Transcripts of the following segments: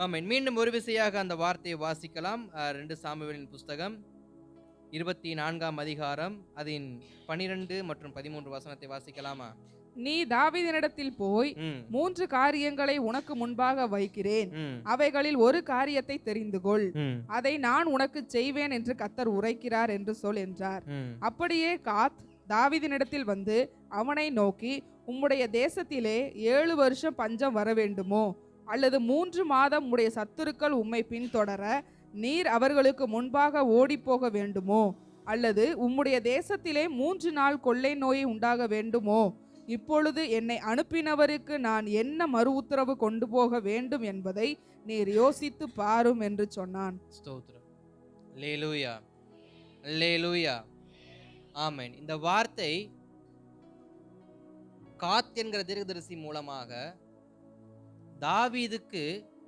ஆமென். மீண்டும் ஒரு விசையாக அந்த வார்த்தையை வாசிக்கலாம். 2 சாமுவேலின் புஸ்தகம் 24ஆம் அதிகாரம் அதின் 12 மற்றும் 13 வசனத்தை வாசிக்கலாமா? நீ தாவீதினிடத்தில் போய், ம். 3 காரியங்களை உனக்கு முன்பாக வைக்கிறேன். ம். அவைகளில் ஒரு காரியத்தை தெரிந்து கொள். ம். அதை நான் உனக்குச் செய்வேன் என்று கர்த்தர் உரைக்கிறார் என்று சொல் என்றார். ம். அப்படியே காத் தாவீதினிடத்தில் வந்து அவனை நோக்கி, உம்முடைய தேசத்திலே 7 வருஷம் பஞ்சம் வரவேண்டுமோ? அல்லது 3 மாதம் உம்முடைய சத்துருக்கள் உம்மை பின்தொடர நீர் அவர்களுக்கு முன்பாக ஓடிப்போக வேண்டுமோ? அல்லது உம்முடைய தேசத்திலே 3 நாள் கொள்ளை நோய் உண்டாக வேண்டுமோ? இப்பொழுது என்னை அனுப்பினவருக்கு நான் என்ன மறு உத்தரவு கொண்டு போக வேண்டும் என்பதை நீர் யோசித்து பாரும் என்று சொன்னான். ஸ்தோத்திரம். அல்லேலூயா. அல்லேலூயா. ஆமென். இந்த வார்த்தை காத் என்கிற தீர்க்கதரிசி மூலமாக தாவீதுக்கு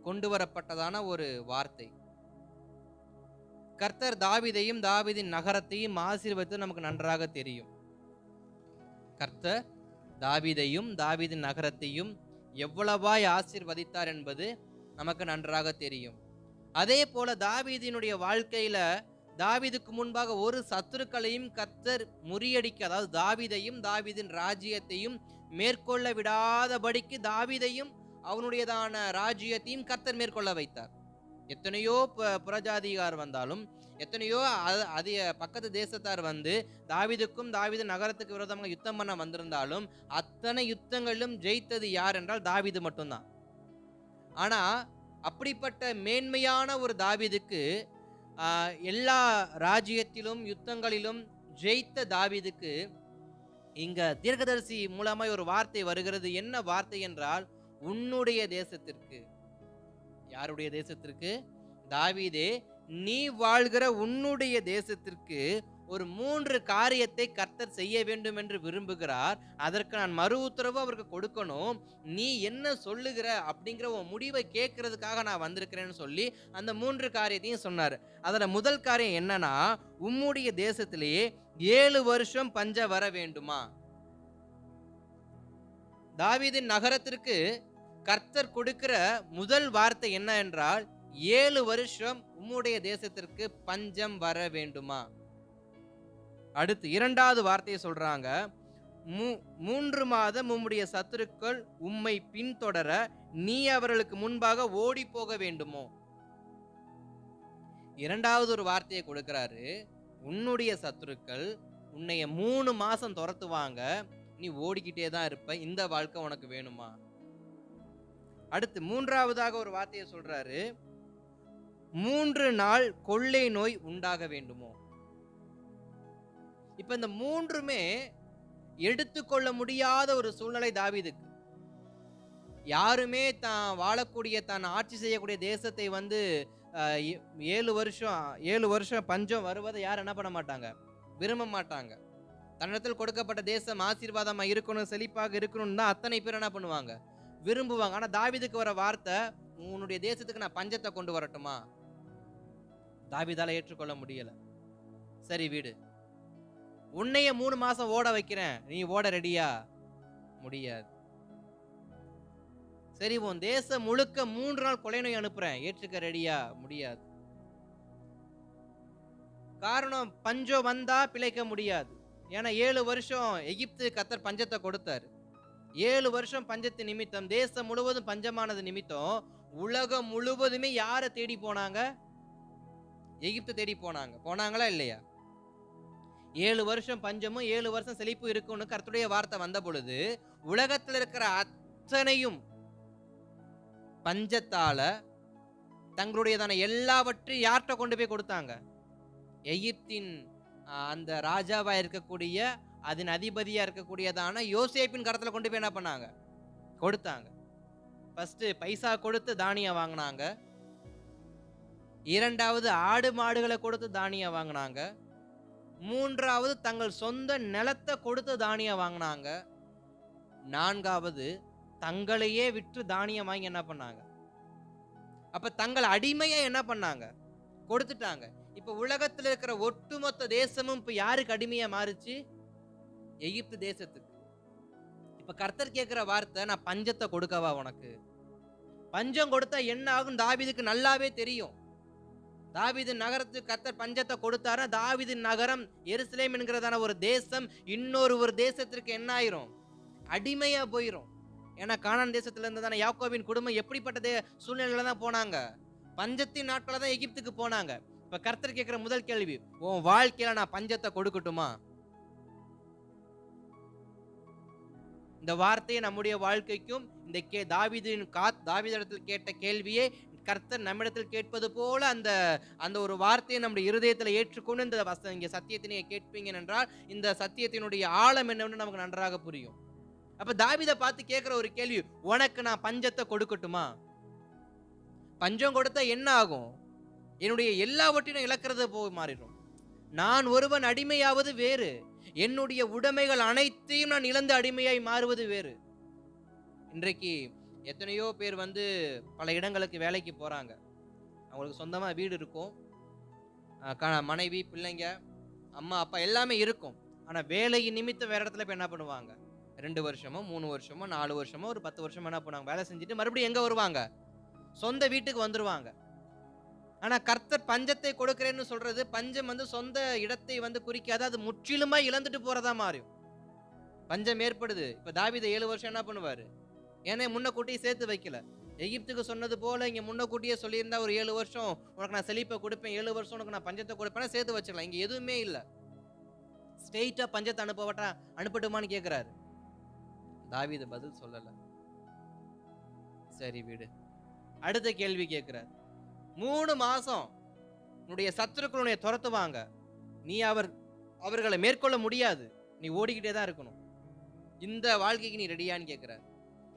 கொண்டு வரப்பட்டதான ஒரு வார்த்தை. கர்த்தர் தாவீதையும் தாவீதின் நகரத்தையும் ஆசீர்வதித்து நமக்கு நன்றாக தெரியும். கர்த்தர் தாவீதையும் தாவீதின் நகரத்தையும் எவ்வளவாய் ஆசீர்வதித்தார் என்பது நமக்கு நன்றாக தெரியும். அதே போல தாவீதினுடைய வாழ்க்கையில தாவீதுக்கு முன்பாக ஒரு சத்துருக்களையும் கர்த்தர் முறியடிக்க, அதாவது தாவீதையும் தாவீதின் ராஜ்யத்தையும் மேற்கொள்ள விடாதபடிக்கு தாவீதையும் அவனுடையதான ராஜ்யத்தையும் கர்த்தர் மேற்கொள்ள வைத்தார். எத்தனையோ புறஜாதிகார் வந்தாலும், எத்தனையோ அது பக்கத்து தேசத்தார் வந்து தாவீதுக்கும் தாவீது நகரத்துக்கு விரோதமாக யுத்தம் பண்ண வந்திருந்தாலும் அத்தனை யுத்தங்களிலும் ஜெயித்தது யார் என்றால் தாவீது மட்டும்தான். ஆனா அப்படிப்பட்ட மேன்மையான ஒரு தாவீதுக்கு எல்லா ராஜ்யத்திலும் யுத்தங்களிலும் ஜெயித்த தாவீதுக்கு இங்க தீர்க்கதரிசி மூலமாய் ஒரு வார்த்தை வருகிறது. என்ன வார்த்தை என்றால், உன்னுடைய தேசத்திற்கு. யாருடைய தேசத்திற்கு? தாவீதே, நீ வாழ்கிற உன்னுடைய தேசத்திற்கு ஒரு 3 காரியத்தை கர்த்தர் செய்ய வேண்டும் என்று விரும்புகிறார். அதற்கு நான் மறு உத்தரவு அவருக்கு கொடுக்கணும். நீ என்ன சொல்லுகிற அப்படிங்கிற உன் முடிவை கேட்கறதுக்காக நான் வந்திருக்கிறேன்னு சொல்லி அந்த 3 காரியத்தையும் சொன்னார். அதுல முதல் காரியம் என்னன்னா, உம்முடைய தேசத்திலேயே 7 வருஷம் பஞ்சம் வர வேண்டுமா? தாவீதின் நகரத்திற்கு கர்த்தர் கொடுக்கிற முதல் வார்த்தை என்ன என்றால், 7 வருஷம் உம்முடைய தேசத்திற்கு பஞ்சம் வர வேண்டுமா? அடுத்து இரண்டாவது வார்த்தையை சொல்றாங்க, 3 மாதம் உம்முடைய சத்துருக்கள் உம்மை பின்தொடர நீ அவர்களுக்கு முன்பாக ஓடி போக வேண்டுமோ? இரண்டாவது ஒரு வார்த்தையை கொடுக்கிறாரு, உன்னுடைய சத்துருக்கள் உன்னைய 3 மாசம் துரத்துவாங்க, நீ ஓடிக்கிட்டே தான் இருப்ப, இந்த வாழ்க்கை உனக்கு வேணுமா? அடுத்து மூன்றாவதாக ஒரு வார்த்தையை சொல்றாரு, 3 நாள் கொள்ளை நோய் உண்டாக வேண்டுமோ? இப்ப இந்த 3மே எடுத்துக்கொள்ள முடியாத ஒரு சூழ்நிலை தாவீதுக்கு. யாருமே தான் வாழக்கூடிய, தான் ஆட்சி செய்யக்கூடிய தேசத்தை வந்து 7 வருஷம் பஞ்சம் வருவதை யாரும் என்ன பண்ண மாட்டாங்க? விரும்ப மாட்டாங்க. தன்னிடத்தில் கொடுக்கப்பட்ட தேசம் ஆசீர்வாதமா இருக்கணும், செழிப்பாக இருக்கணும் தான் அத்தனை பேர் என்ன பண்ணுவாங்க? விரும்புவாங்க. ஆனா தாவீதுக்கு வர வார்த்தை, உன்னுடைய தேசத்துக்கு நான் பஞ்சத்தை கொண்டு வரட்டுமா? தாவீதால ஏற்றுக்கொள்ள முடியல. சரி விடு, உன்னைய 3 மாசம் ஓட வைக்கிறேன், நீ ஓட ரெடியா? முடியாது. சரி, உன் தேசம் முழுக்க 3 நாள் கொலை நோய் அனுப்புறேன், ஏற்றுக்க ரெடியா? முடியாது. காரணம், பஞ்சம் வந்தா பிழைக்க முடியாது. ஏன்னா 7 வருஷம் எகிப்து கர்த்தர் பஞ்சத்தை கொடுத்தாரு. 7 வருஷம் பஞ்சத்து நிமித்தம், தேசம் முழுவதும் பஞ்சமானது நிமித்தம் உலகம் முழுவதுமே யாரை தேடி போனாங்க? எகிப்து தேடி போனாங்க. போனாங்களா இல்லையா? 7 வருஷம் பஞ்சமும் 7 வருஷம் செழிப்பு இருக்கும்னு கர்த்தருடைய வார்த்தை வந்த பொழுது உலகத்தில் இருக்கிற அத்தனையும் பஞ்சத்தால தங்களுடையதான எல்லாவற்றையும் யார்கிட்ட கொண்டு போய் கொடுத்தாங்க? எகிப்தின் அந்த ராஜாவா இருக்கக்கூடிய, அதன் அதிபதியா இருக்கக்கூடியதான யோசேப்பின் கரத்துல கொண்டு போய் என்ன பண்ணாங்க? கொடுத்தாங்க. ஃபர்ஸ்ட் பைசா கொடுத்து தானியம் வாங்கினாங்க. இரண்டாவது ஆடு மாடுகளை கொடுத்து தானியம் வாங்கினாங்க. மூன்றாவது தங்கள் சொந்த நிலத்தை கொடுத்து தானியம் வாங்கினாங்க. நான்காவது தங்களையே விற்று தானியம் வாங்கி என்ன பண்ணாங்க? அப்ப தங்கள் அடிமையை என்ன பண்ணாங்க? கொடுத்துட்டாங்க. இப்ப உலகத்துல இருக்கிற ஒட்டுமொத்த தேசமும் இப்ப யாருக்கு அடிமையா மாறுச்சு? எகிப்து தேசத்துக்கு. இப்ப கர்த்தர் கேட்கிற வார்த்தை, நான் பஞ்சத்தை கொடுக்கவா உனக்கு? பஞ்சம் கொடுத்தா என்ன ஆகும் தாவீதுக்கு நல்லாவே தெரியும். தாவீது நகரத்துக்கு கர்த்தர் பஞ்சத்தை கொடுத்தாரா, தாவீது நகரம் எருசலேம் என்கிறதான ஒரு தேசம் இன்னொரு தேசத்திற்கு என்ன ஆயிரும், அடிமையா போயிரும். ஏன்னா கானான் தேசத்துல இருந்து தானே யாக்கோபின் குடும்பம் எப்படிப்பட்ட சூழ்நிலையில தான் போனாங்க, பஞ்சத்தின் நாட்கள தான் எகிப்துக்கு போனாங்க. இப்ப கர்த்தர் கேட்கிற முதல் கேள்வி, உன் வாழ்க்கையில நான் பஞ்சத்தை கொடுக்கட்டுமா? இந்த வார்த்தையை நம்முடைய வாழ்க்கைக்கும் இந்த தாவீதிடத்தில் கேட்ட கேள்வியை கர்த்தர் நம்மிடத்தில் கேட்பது போல அந்த ஒரு வார்த்தையை நம்முடைய இருதயத்தில் ஏற்றுக்கொண்டு இந்த இங்க சத்தியத்தை நீங்க கேட்பீங்க என்றால் இந்த சத்தியத்தினுடைய ஆழம் என்னன்னு நமக்கு நன்றாக புரியும். அப்ப தாவீதை பார்த்து கேட்கிற ஒரு கேள்வி, உனக்கு நான் பஞ்சத்தை கொடுக்கட்டுமா? பஞ்சம் கொடுத்தா என்ன ஆகும்? என்னுடைய எல்லாவற்றையும் இழக்கிறது போய் மாறிடும். நான் ஒருவன் அடிமையாவது வேறு, என்னுடைய உடைமைகள் அனைத்தையும் நான் இழந்து அடிமையாய் மாறுவது வேறு. இன்றைக்கு எத்தனையோ பேர் பல இடங்களுக்கு வேலைக்கு போறாங்க. அவங்களுக்கு சொந்தமா வீடு இருக்கும், மனைவி பிள்ளைங்க அம்மா அப்பா எல்லாமே இருக்கும். ஆனா வேலை நிமித்தம் வேற இடத்துல போய் என்ன பண்ணுவாங்க, 2 வருஷமோ 3 வருஷமோ 4 வருஷமோ ஒரு 10 வருஷமோ என்ன பண்ணுவாங்க, வேலை செஞ்சுட்டு மறுபடியும் எங்க வருவாங்க, சொந்த வீட்டுக்கு வந்துருவாங்க. ஆனா கர்த்தர் பஞ்சத்தை கொடுக்கிறேன்னு சொல்றது பஞ்சம் சொந்த இடத்தை குறிக்காது, அது முற்றிலுமா இழந்துட்டு போறதா மாறும். பஞ்சம் ஏற்படுது. இப்ப தாவீது 7 வருஷம் என்ன பண்ணுவாரு, ஏன்னா முன்னக்கூட்டியே சேர்த்து வைக்கல. எகிப்துக்கு சொன்னது போல இங்க முன்னக்கூட்டியே சொல்லியிருந்தா ஒரு 7 வருஷம் உனக்கு நான் செழிப்பை கொடுப்பேன், 7 வருஷம் உனக்கு நான் பஞ்சத்தை கொடுப்பேன் சேர்த்து வச்சிடலாம். இங்க எதுவுமே இல்ல, ஸ்ட்ரெயிட்டா பஞ்சத்தை அனுப்பட்டுமான்னு கேட்கிறாரு. தாவீது பதில் சொல்லல. சரி விடு. அடுத்த கேள்வி கேட்கிறார், 3 மாசம் உன்னுடைய சத்துருக்களுடைய துரத்துவாங்க, நீ அவர்களை மேற்கொள்ள முடியாது, நீ ஓடிக்கிட்டே தான் இருக்கணும், இந்த வாழ்க்கைக்கு நீ ரெடியான்னு கேட்கிறார்.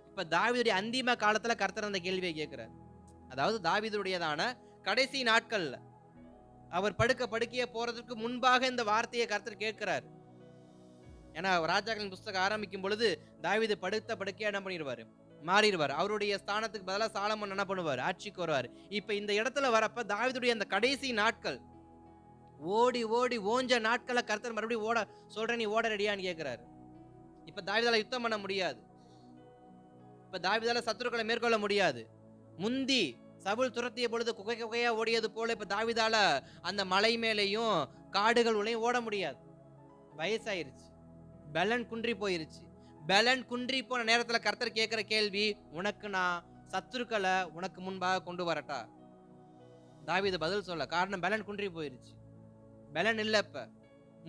இப்ப தாவீதுடைய அந்திம காலத்துல கர்த்தர் அந்த கேள்வியை கேட்கிறார். அதாவது தாவீதுடையதான கடைசி நாட்கள்ல அவர் படுக்கையே போறதுக்கு முன்பாக இந்த வார்த்தையை கர்த்தர் கேட்கிறார். ஏன்னா ராஜாக்களின் புஸ்தகம் ஆரம்பிக்கும் பொழுது தாவீது படுக்கையா என்ன பண்ணிடுவாரு, மாறிடுவார். அவருடைய ஸ்தானத்துக்கு பதிலாக சாலமோன் என்ன பண்ணுவார், ஆட்சிக்கு வருவார். இப்ப இந்த இடத்துல வரப்ப தாவீதுடைய அந்த கடைசி நாட்கள் ஓடி ஓஞ்ச நாட்களை கர்த்தர் மறுபடியும் ஓட சொல்ற, நீ ஓட ரெடியான்னு கேட்கிறாரு. இப்ப தாவீதால யுத்தம் பண்ண முடியாது, இப்ப தாவீதால சத்துருக்களை மேற்கொள்ள முடியாது. முந்தி சவுல் துரத்திய பொழுது குகையா ஓடியது போல இப்ப தாவீதால அந்த மலை மேலையும் காடுகள் உள்ளேயும் ஓட முடியாது. வயசாயிருச்சு, பலன் குன்றி போயிருச்சு. பலன் குன்றி போன நேரத்துல கர்த்தர் கேட்கிற கேள்வி, உனக்கு நான் சத்துருக்களை உனக்கு முன்பாக கொண்டு வரட்டா? தாவீது பதில் சொல்ல, காரணம் பலன் குன்றி போயிருச்சு, பலன் இல்ல. இப்ப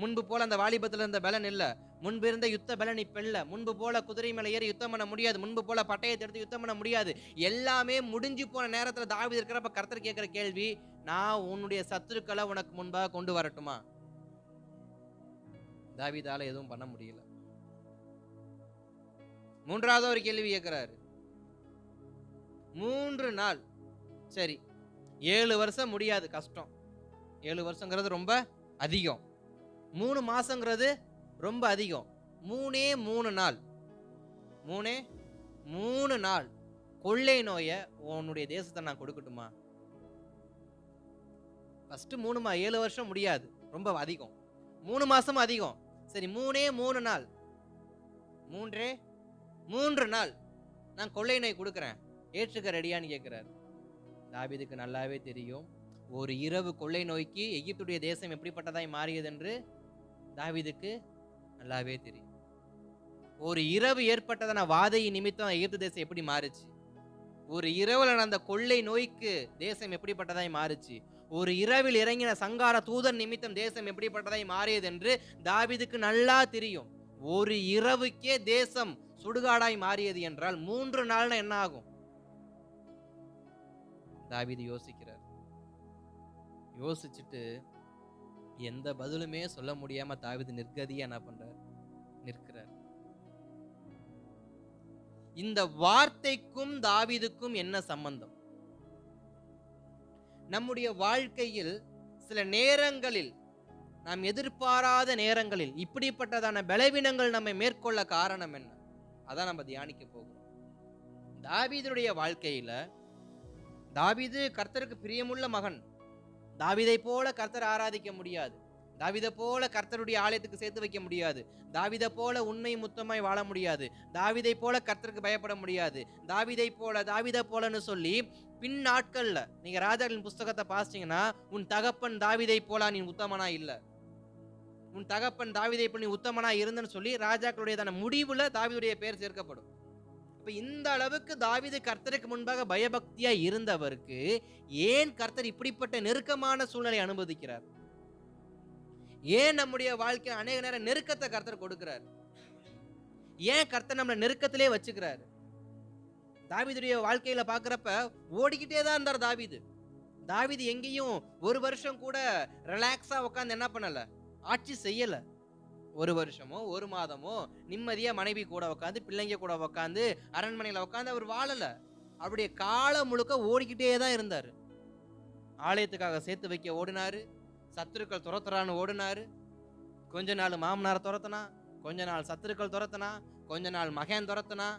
முன்பு போல அந்த வாலிபத்துல இருந்த பலன் இல்ல, முன்பு இருந்த யுத்த பலன் இப்ப இல்ல. முன்பு போல குதிரை மேல ஏறி யுத்தம் பண்ண முடியாது, முன்பு போல பட்டயத்தை எடுத்து யுத்தம் பண்ண முடியாது. எல்லாமே முடிஞ்சு போன நேரத்துல தாவீது இருக்கிறப்ப கர்த்தர் கேட்கிற கேள்வி, நான் உன்னுடைய சத்துருக்களை உனக்கு முன்பாக கொண்டு வரட்டுமா? தாவீதால எதுவும் பண்ண முடியல. 3வது ஒரு கேள்வி கேட்கிறாரு. 3 நாள், சரி 7 வருஷம் முடியாது, கஷ்டம். 7 வருஷங்கிறது ரொம்ப அதிகம், 3 மாசங்கிறது ரொம்ப அதிகம். 3 நாள், 3 நாள் கொள்ளை நோயை உன்னுடைய தேசத்தை நான் கொடுக்கட்டுமா? ஃபர்ஸ்ட் 7 வருஷம் முடியாது, ரொம்ப அதிகம். 3 மாசம் அதிகம். சரி 3 நாள், 3 நாள் நான் கொள்ளை நோய் கொடுக்கிறேன், ஏற்றுக்க ரெடியான்னு கேட்கிறார். தாவீதுக்கு நல்லாவே தெரியும், ஒரு இரவு கொள்ளை நோய்க்கு எகிப்துடைய தேசம் எப்படிப்பட்டதாய் மாறியது என்று தாவீதுக்கு நல்லாவே தெரியும். ஒரு இரவு ஏற்பட்டதான வாதை நிமித்தம் எகிப்து தேசம் எப்படி மாறுச்சு, ஒரு இரவுல நடந்த கொள்ளை நோய்க்கு தேசம் எப்படிப்பட்டதாய் மாறுச்சு, ஒரு இரவில் இறங்கின சங்கார தூதன் நிமித்தம் தேசம் எப்படிப்பட்டதாய் மாறியது என்று தாவீதுக்கு நல்லா தெரியும். ஒரு இரவுக்கே தேசம் சுடுகாடாய் மாறியது என்றால் 3 நாள்னா என்ன ஆகும்? தாவீது யோசிக்கிறார். யோசிச்சுட்டு எந்த பதிலுமே சொல்ல முடியாம தாவீது நிர்கதியா என்ன பண்றார், நிற்கிறார். இந்த வார்த்தைக்கும் தாவீதுக்கும் என்ன சம்பந்தம்? நம்முடைய வாழ்க்கையில் சில நேரங்களில், நாம் எதிர்பாராத நேரங்களில் இப்படிப்பட்டதான பலவீனங்கள் நம்மை மேற்கொள்ள காரணம் என்ன? அதான் நம்ம தியானிக்க போகிறோம். தாவீதுடைய வாழ்க்கையில, தாவீது கர்த்தருக்கு பிரியமுள்ள மகன், தாவீதை போல கர்த்தர் ஆராதிக்க முடியாது. தாவீதை போல கர்த்தருடைய ஆலயத்துக்கு சேர்த்து வைக்க முடியாது. தாவீதை போல உண்மை முத்தமாய் வாழ முடியாது. தாவீதை போல கர்த்தருக்கு பயப்பட முடியாது. தாவீதை போலன்னு சொல்லி பின் நாட்கள்ல நீங்க ராஜாக்களின் புஸ்தகத்தை பாசிட்டீங்கன்னா, உன் தகப்பன் தாவீதை போல நீ உத்தமனா இல்ல, உன் தகப்பன் தாவீதை போல நீ உத்தமனா இருந்தன்னு சொல்லி ராஜாக்களுடைய முடிவுல தாவீதுடைய பேர் சேர்க்கப்படும். இப்ப இந்த அளவுக்கு தாவீது கர்த்தருக்கு முன்பாக பயபக்தியா இருந்தவருக்கு ஏன் கர்த்தர் இப்படிப்பட்ட நெருக்கமான சூழ்நிலை அனுமதிக்கிறார்? ஏன் நம்முடைய வாழ்க்கை அநேக நேரம் நெருக்கத்தை கர்த்தர் கொடுக்கிறார்? ஏன் கர்த்தர் நம்மள நெருக்கத்திலே வச்சுக்கிறாரு? தாவீதுடைய வாழ்க்கையில பாக்குறப்ப ஓடிக்கிட்டே தான் இருந்தார் தாவீது. தாவீது எங்கேயும் ஒரு வருஷம் கூட ரிலாக்ஸா உட்கார்ந்து என்ன பண்ணல, ஆட்சி செய்யல. ஒரு வருஷமோ ஒரு மாதமோ நிம்மதியா மனைவி கூட உட்காந்து பிள்ளைங்க கூட உட்காந்து அரண்மனையில உட்காந்து அவர் வாழல. அவருடைய காலம் முழுக்க ஓடிக்கிட்டே தான் இருந்தாரு. ஆலயத்துக்காக சேர்த்து வைக்க ஓடினாரு, சத்துருக்கள் துரத்துறான்னு ஓடினாரு. கொஞ்ச நாள் மாமனார் துரத்துனா, கொஞ்ச நாள் சத்துருக்கள் துரத்துனா, கொஞ்ச நாள் மகன் துரத்துனா,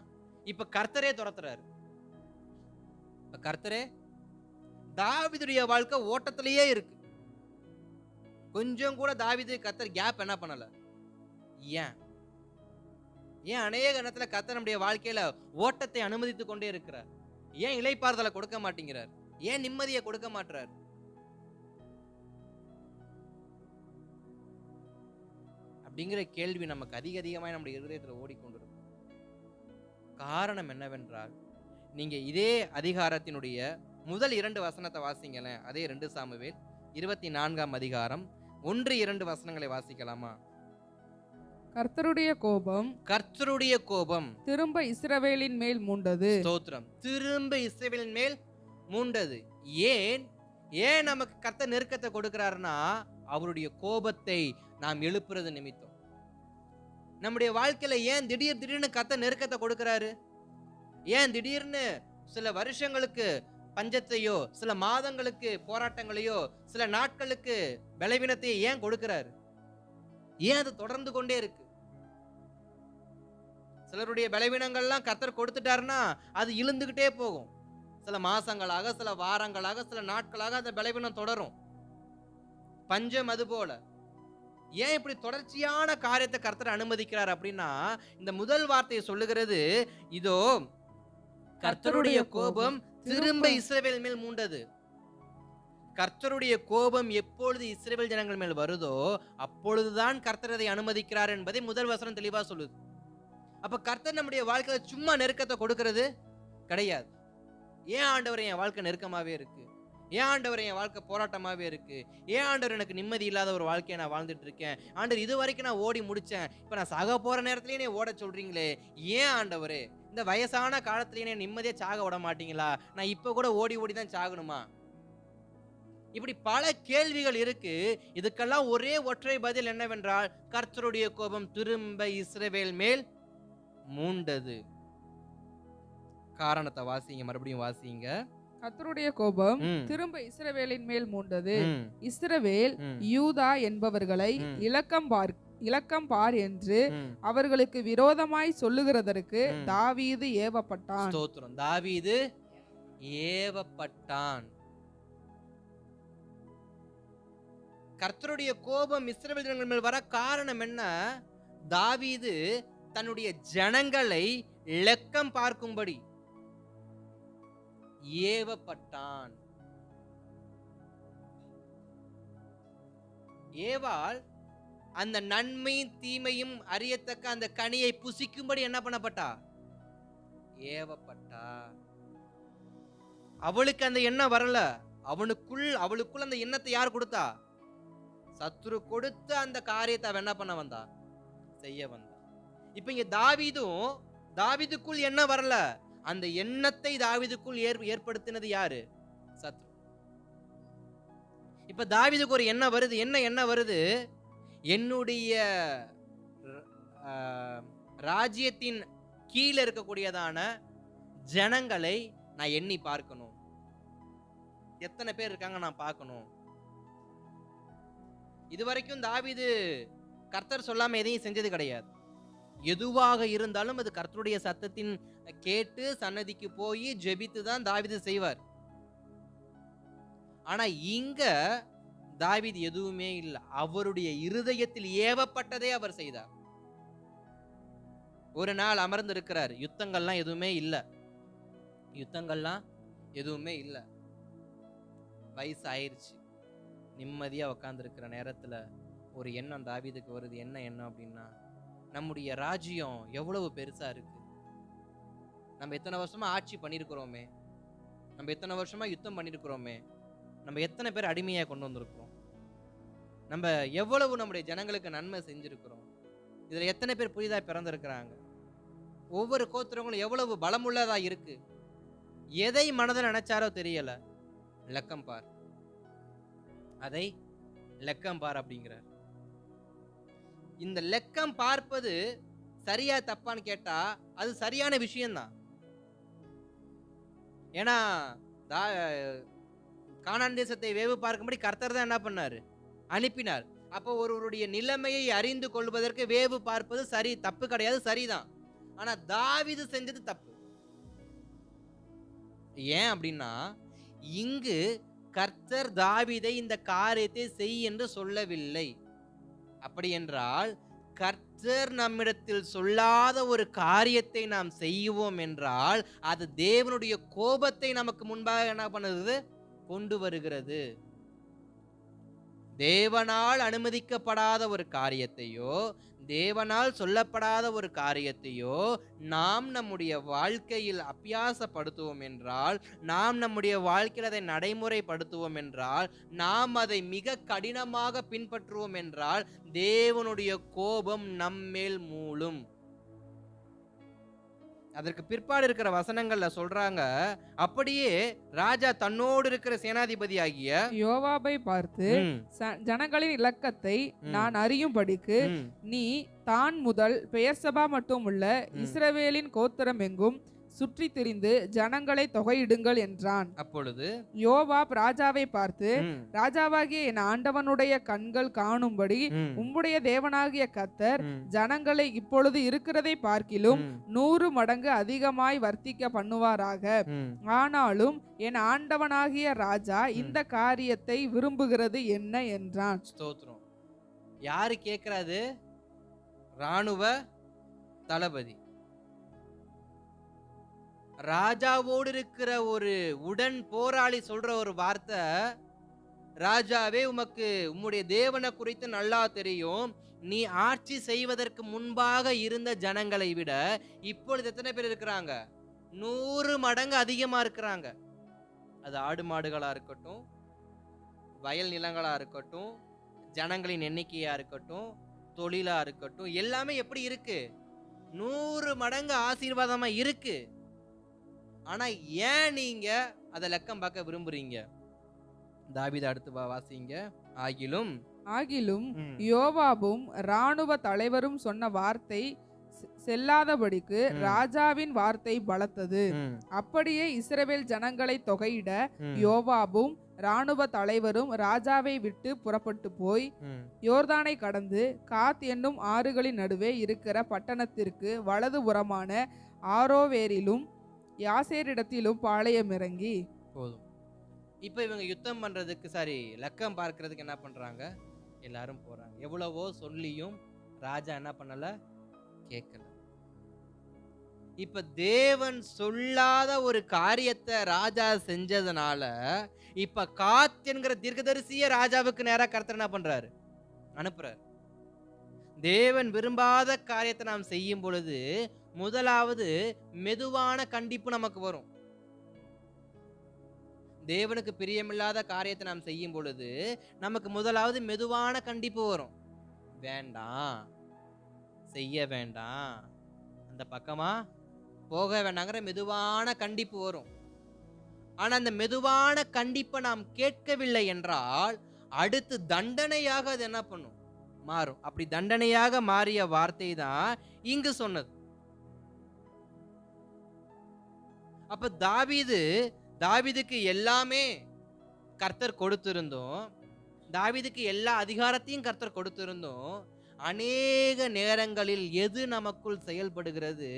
இப்ப கர்த்தரே துரத்துறாரு. இப்ப கர்த்தரே தாவீதுடைய வாழ்க்கை ஓட்டத்திலேயே இருக்கு. கொஞ்சம் கூட தாவீது கர்த்தர் கேப் என்ன பண்ணல. ஏன் ஏன் அநேக நேரத்துல கர்த்தர் நம்முடைய வாழ்க்கையில ஓட்டத்தை அனுமதித்துக் கொண்டே இருக்கிறார்? ஏன் இளைப்பாறுதலை கொடுக்க மாட்டேங்கிறார்? ஏன் நிம்மதியை கொடுக்க மாட்டார்? அப்படிங்கிற கேள்வி நமக்கு அதிகமாய் நம்முடைய இருதயத்துல ஓடிக்கொண்டிருக்கும். காரணம் என்னவென்றால், நீங்க இதே அதிகாரத்தினுடைய முதல் 2 வசனத்தை வாசிங்களேன். அதே 2 சாமுவேல் 24ஆம் அதிகாரம் 1-2 வசனங்களை வாசிக்கலாமா? கர்த்தருடைய கோபம் திரும்ப இஸ்ரவேலின் மேல் மூண்டது. ஸ்தோத்திரம். திரும்ப இஸ்ரவேலின் மேல் மூண்டது. ஏன் நமக்கு கர்த்தர் நெருக்கத்தை கொடுக்கிறாருன்னா, அவருடைய கோபத்தை நாம் எழுப்புறது நிமித்தம். நம்முடைய வாழ்க்கையில ஏன் திடீர்னு கர்த்தர் நெருக்கத்தை கொடுக்கிறாரு? ஏன் திடீர்னு சில வருஷங்களுக்கு பஞ்சத்தையோ, சில மாதங்களுக்கு போராட்டங்களையோ, சில நாட்களுக்கு பலவீனத்தையோ ஏன் கொடுக்கிறாரு? ஏன் அது தொடர்ந்து கொண்டே இருக்கு? சிலருடைய பலவீனங்கள்லாம் கர்த்தர் கொடுத்துட்டாருன்னா அது இழுந்துகிட்டே போகும். சில மாசங்களாக, சில வாரங்களாக, சில நாட்களாக அந்த பலவீனம் தொடரும். பஞ்சம் அது போல. ஏன் இப்படி தொடர்ச்சியான காரியத்தை கர்த்தர் அனுமதிக்கிறார் அப்படின்னா, இந்த முதல் வார்த்தையை சொல்லுகிறது, இதோ கர்த்தருடைய கோபம் திரும்ப இஸ்ரவேல் மேல் மூண்டது. கர்த்தருடைய கோபம் எப்பொழுது இஸ்ரவேல் ஜனங்கள் மேல் வருதோ அப்பொழுதுதான் கர்த்தர் அதை அனுமதிக்கிறார் என்பதை முதல் வசனம் தெளிவா சொல்லுது. அப்ப கர்த்தர் நம்முடைய வாழ்க்கையில சும்மா நெருக்கத்தை கொடுக்கிறது கிடையாது. ஏன் ஆண்டவர் என் வாழ்க்கை நெருக்கமாவே இருக்கு? ஏன் ஆண்டவர் என் வாழ்க்கை போராட்டமாவே இருக்கு? ஏன் ஆண்டவர் எனக்கு நிம்மதி இல்லாத ஒரு வாழ்க்கையை நான் வாழ்ந்துட்டு இருக்கேன்? ஆண்டவர் இது வரைக்கும் நான் ஓடி முடிச்சேன், இப்ப நான் சாக போற நேரத்திலேயே ஓட சொல்றீங்களே, ஏன் ஆண்டவரே? இந்த வயசான காலத்திலேயே நிம்மதியா சாக விட மாட்டீங்களா? நான் இப்ப கூட ஓடி தான் சாகணுமா? இப்படி பல கேள்விகள் இருக்கு. இதுக்கெல்லாம் ஒரே ஒற்றை பதில் என்னவென்றால், கர்த்தருடைய கோபம் திரும்ப இஸ்ரவேல் மேல் மூண்டது. காரணத்தை வாசிங்க, மறுபடியும் வாசிங்க. கர்த்தருடைய கோபம் திரும்ப இஸ்ரவேலின் மேல் மூண்டது. இஸ்ரவேல் யூதா என்பவர்களை இலக்கம் பார் என்று அவர்களுக்கு விரோதமாய் சொல்லுகிறதற்கு தாவீது ஏவப்பட்டான். ஸ்தோத்திரம். தாவீது ஏவப்பட்டான். கர்த்தருடைய கோபம் இஸ்ரவேல் ஜனங்கள் மேல் வர காரணம் என்ன? தாவீது தன்னுடைய ஜனங்களை லெக்கம் பார்க்கும்படி ஏவப்பட்டான். ஏவாள் அந்த நன்மையும் தீமையும் அறியத்தக்க அந்த கனியை புசிக்கும்படி என்ன பண்ணப்பட்டா? ஏவப்பட்டா. அவளுக்கு அந்த எண்ணம் வரல. அவளுக்குள் அந்த எண்ணத்தை யார் கொடுத்தா? சத்துரு கொடுத்த அந்த காரியத்தை அவன் என்ன பண்ண வந்தா? செய்ய வந்தா. இப்ப இங்க தாவீதுக்குள் எண்ணம் வரல. அந்த எண்ணத்தை தாவீதுக்குள் ஏற்படுத்தினது யாரு? சத்துரு. இப்ப தாவீதுக்கு ஒரு எண்ணம் வருது. என்ன எண்ணம் வருது? என்னுடைய ராஜ்யத்தின் கீழே இருக்கக்கூடியதான ஜனங்களை நான் எண்ணி பார்க்கணும். எத்தனை பேர் இருக்காங்க நான் பார்க்கணும். இதுவரைக்கும் தாவீது கர்த்தர் சொல்லாம எதையும் செஞ்சது கிடையாது. எதுவாக இருந்தாலும் அது கர்த்தருடைய சத்தத்தின் கேட்டு சன்னதிக்கு போய் ஜெபித்து தான் தாவீது செய்வார். ஆனா இங்க தாவீது எதுவுமே இல்லை. அவருடைய இருதயத்தில் ஏவப்பட்டதே அவர் செய்தார். ஒரு நாள் அமர்ந்து இருக்கிறார். யுத்தங்கள்லாம் எதுவுமே இல்லை. வயசு ஆயிடுச்சு. நிம்மதியா உட்கார்ந்து இருக்கிற நேரத்துல ஒரு எண்ணம் தாவீதுக்கு வருது. என்ன எண்ணம் அப்படின்னா, நம்முடைய ராஜ்யம் எவ்வளவு பெருசா இருக்கு. நம்ம எத்தனை வருஷமா ஆட்சி பண்ணிருக்கிறோமே, நம்ம எத்தனை வருஷமா யுத்தம் பண்ணிருக்கிறோமே, நம்ம எத்தனை பேர் அடிமையா கொண்டு வந்திருக்கிறோம், நம்ம எவ்வளவு நம்முடைய ஜனங்களுக்கு நன்மை செஞ்சிருக்கிறோம், இதுல எத்தனை பேர் புதிதா பிறந்திருக்கிறாங்க, ஒவ்வொரு கோத்திரங்களும் எவ்வளவு பலமுள்ளதா இருக்கு. எதை மனதில் நினைச்சாரோ தெரியல. லக்கம் பார், அதை லக்கம் பார் அப்படிங்கிறார். இந்த லக்கம் பார்ப்பது சரியா தப்பான்னு கேட்டா அது சரியான விஷயம்தான். ஏன்னா கானான் தேசத்தை வேவு பார்க்கும்படி கர்த்தர் தான் என்ன பண்ணாரு, அனுப்பினார். அப்போ ஒருவருடைய நிலைமையை அறிந்து கொள்வதற்கு வேவு பார்ப்பது சரி, தப்பு கிடையாது, சரிதான். ஆனா தாவீது செஞ்சது தப்பு. ஏன் அப்படின்னா, இங்கு கர்த்தர் தாவீதை இந்த காரியத்தை செய் என்று சொல்லவில்லை. அப்படி என்றால் கர்த்தர் நம்மிடத்தில் சொல்லாத ஒரு காரியத்தை நாம் செய்வோம் என்றால் அது தேவனுடைய கோபத்தை நமக்கு முன்பாக என்ன பண்ணுது, கொண்டு வருகிறது. தேவனால் அனுமதிக்கப்படாத ஒரு காரியத்தையோ, தேவனால் சொல்லப்படாத ஒரு காரியத்தையோ நாம் நம்முடைய வாழ்க்கையில் அபியாசப்படுத்துவோம் என்றால், நாம் நம்முடைய வாழ்க்கையில் அதை நடைமுறைப்படுத்துவோம் என்றால், நாம் அதை மிக கடினமாக பின்பற்றுவோம் என்றால் தேவனுடைய கோபம் நம்மேல் மூளும். அதற்கு பிற்பாடு இருக்கிற வசனங்கள்ல சொல்றாங்க, அப்படியே ராஜா தன்னோடு இருக்கிற சேனாதிபதி ஆகிய யோவாபை பார்த்து, ஜனங்களின் இலக்கத்தை நான் அறியும்படிக்கு நீ தான் முதல் பெயர்சபா மட்டும் உள்ள இஸ்ரவேலின் கோத்திரம் எங்கும் சுற்றி திரிந்து ஜனங்களை தொகையிடுங்கள் என்றான். அப்பொழுது யோவாப் ராஜாவை பார்த்து, ராஜாவாகிய என் ஆண்டவனுடைய கண்கள் காணும்படி உம்முடைய தேவனாகிய கர்த்தர் ஜனங்களை இப்பொழுது இருக்கிறதை பார்க்கிலும் 100 மடங்கு அதிகமாய் வர்த்திக்க பண்ணுவாராக. ஆனாலும் என் ஆண்டவனாகிய ராஜா இந்த காரியத்தை விரும்புகிறது என்ன என்றான். ஸ்தோத்திரம். யாரு கேட்கிறது? ராணுவ தளபதி. ராஜாவோடு இருக்கிற ஒரு உடன் போராளி சொல்ற ஒரு வார்த்தை, ராஜாவே உமக்கு உம்முடைய தேவனை குறித்து நல்லா தெரியும். நீ ஆட்சி செய்வதற்கு முன்பாக இருந்த ஜனங்களை விட இப்பொழுது எத்தனை பேர் இருக்கிறாங்க? 100 மடங்கு அதிகமா இருக்கிறாங்க. அது ஆடு மாடுகளா இருக்கட்டும், வயல் நிலங்களா இருக்கட்டும், ஜனங்களின் எண்ணிக்கையா இருக்கட்டும், தொழிலா இருக்கட்டும், எல்லாமே எப்படி இருக்கு? 100 மடங்கு ஆசீர்வாதமா இருக்கு. ஆனா ஏன் நீங்க அதை லக்கம் பார்க்க விரும்புறீங்க? தாவீது அடுத்து வாசிங்க. ஆகிலும் யோவாபும் ராணுவ தலைவரும் சொன்ன வார்த்தை செல்லாதபடிக்கு ராஜாவின் வார்த்தை பலத்தது. அப்படியே இஸ்ரவேல் ஜனங்களை தொகையிட யோவாபும் ராணுவ தலைவரும் ராஜாவை விட்டு புறப்பட்டு போய் யோர்தானை கடந்து காத் என்னும் ஆறுகளின் நடுவே இருக்கிற பட்டணத்திற்கு வலது புறமான ஆரோவேரிலும் யாசேரிடத்திலும் பாளையம் இறங்கி போதும். இப்ப இவங்க யுத்தம் பண்றதுக்கு, சரி லக்கம் பார்க்கறதுக்கு என்ன பண்றாங்க? எல்லாரும் போறாங்க. எவ்வளவோ சொல்லியும் ராஜா என்ன பண்ணல, கேட்கல. இப்ப தேவன் சொல்லாத ஒரு காரியத்தை ராஜா செஞ்சதுனால இப்ப காத் என்கிற தீர்க்கதரிசிய ராஜாவுக்கு நேரா கர்த்தர் என்ன பண்றாரு, அனுப்புறாரு. தேவன் விரும்பாத காரியத்தை நாம் செய்யும் பொழுது முதலாவது மெதுவான கண்டிப்பு நமக்கு வரும். தேவனுக்கு பிரியமில்லாத காரியத்தை நாம் செய்யும் பொழுது நமக்கு முதலாவது மெதுவான கண்டிப்பு வரும். வேண்டாம், செய்ய வேண்டாம், அந்த பக்கமா போக வேண்டாங்கிற மெதுவான கண்டிப்பு வரும். ஆனா அந்த மெதுவான கண்டிப்பை நாம் கேட்கவில்லை என்றால் அடுத்து தண்டனையாக அது என்ன பண்ணும், மாறும். அப்படி தண்டனையாக மாறிய வார்த்தை தான் இங்கு சொன்னது. அப்ப தாவீதுக்கு எல்லாமே கர்த்தர் கொடுத்திருந்தோம், தாவீதுக்கு எல்லா அதிகாரத்தையும் கர்த்தர் கொடுத்திருந்தோம். அநேக நேரங்களில் எது நமக்குள் செயல்படுகிறது?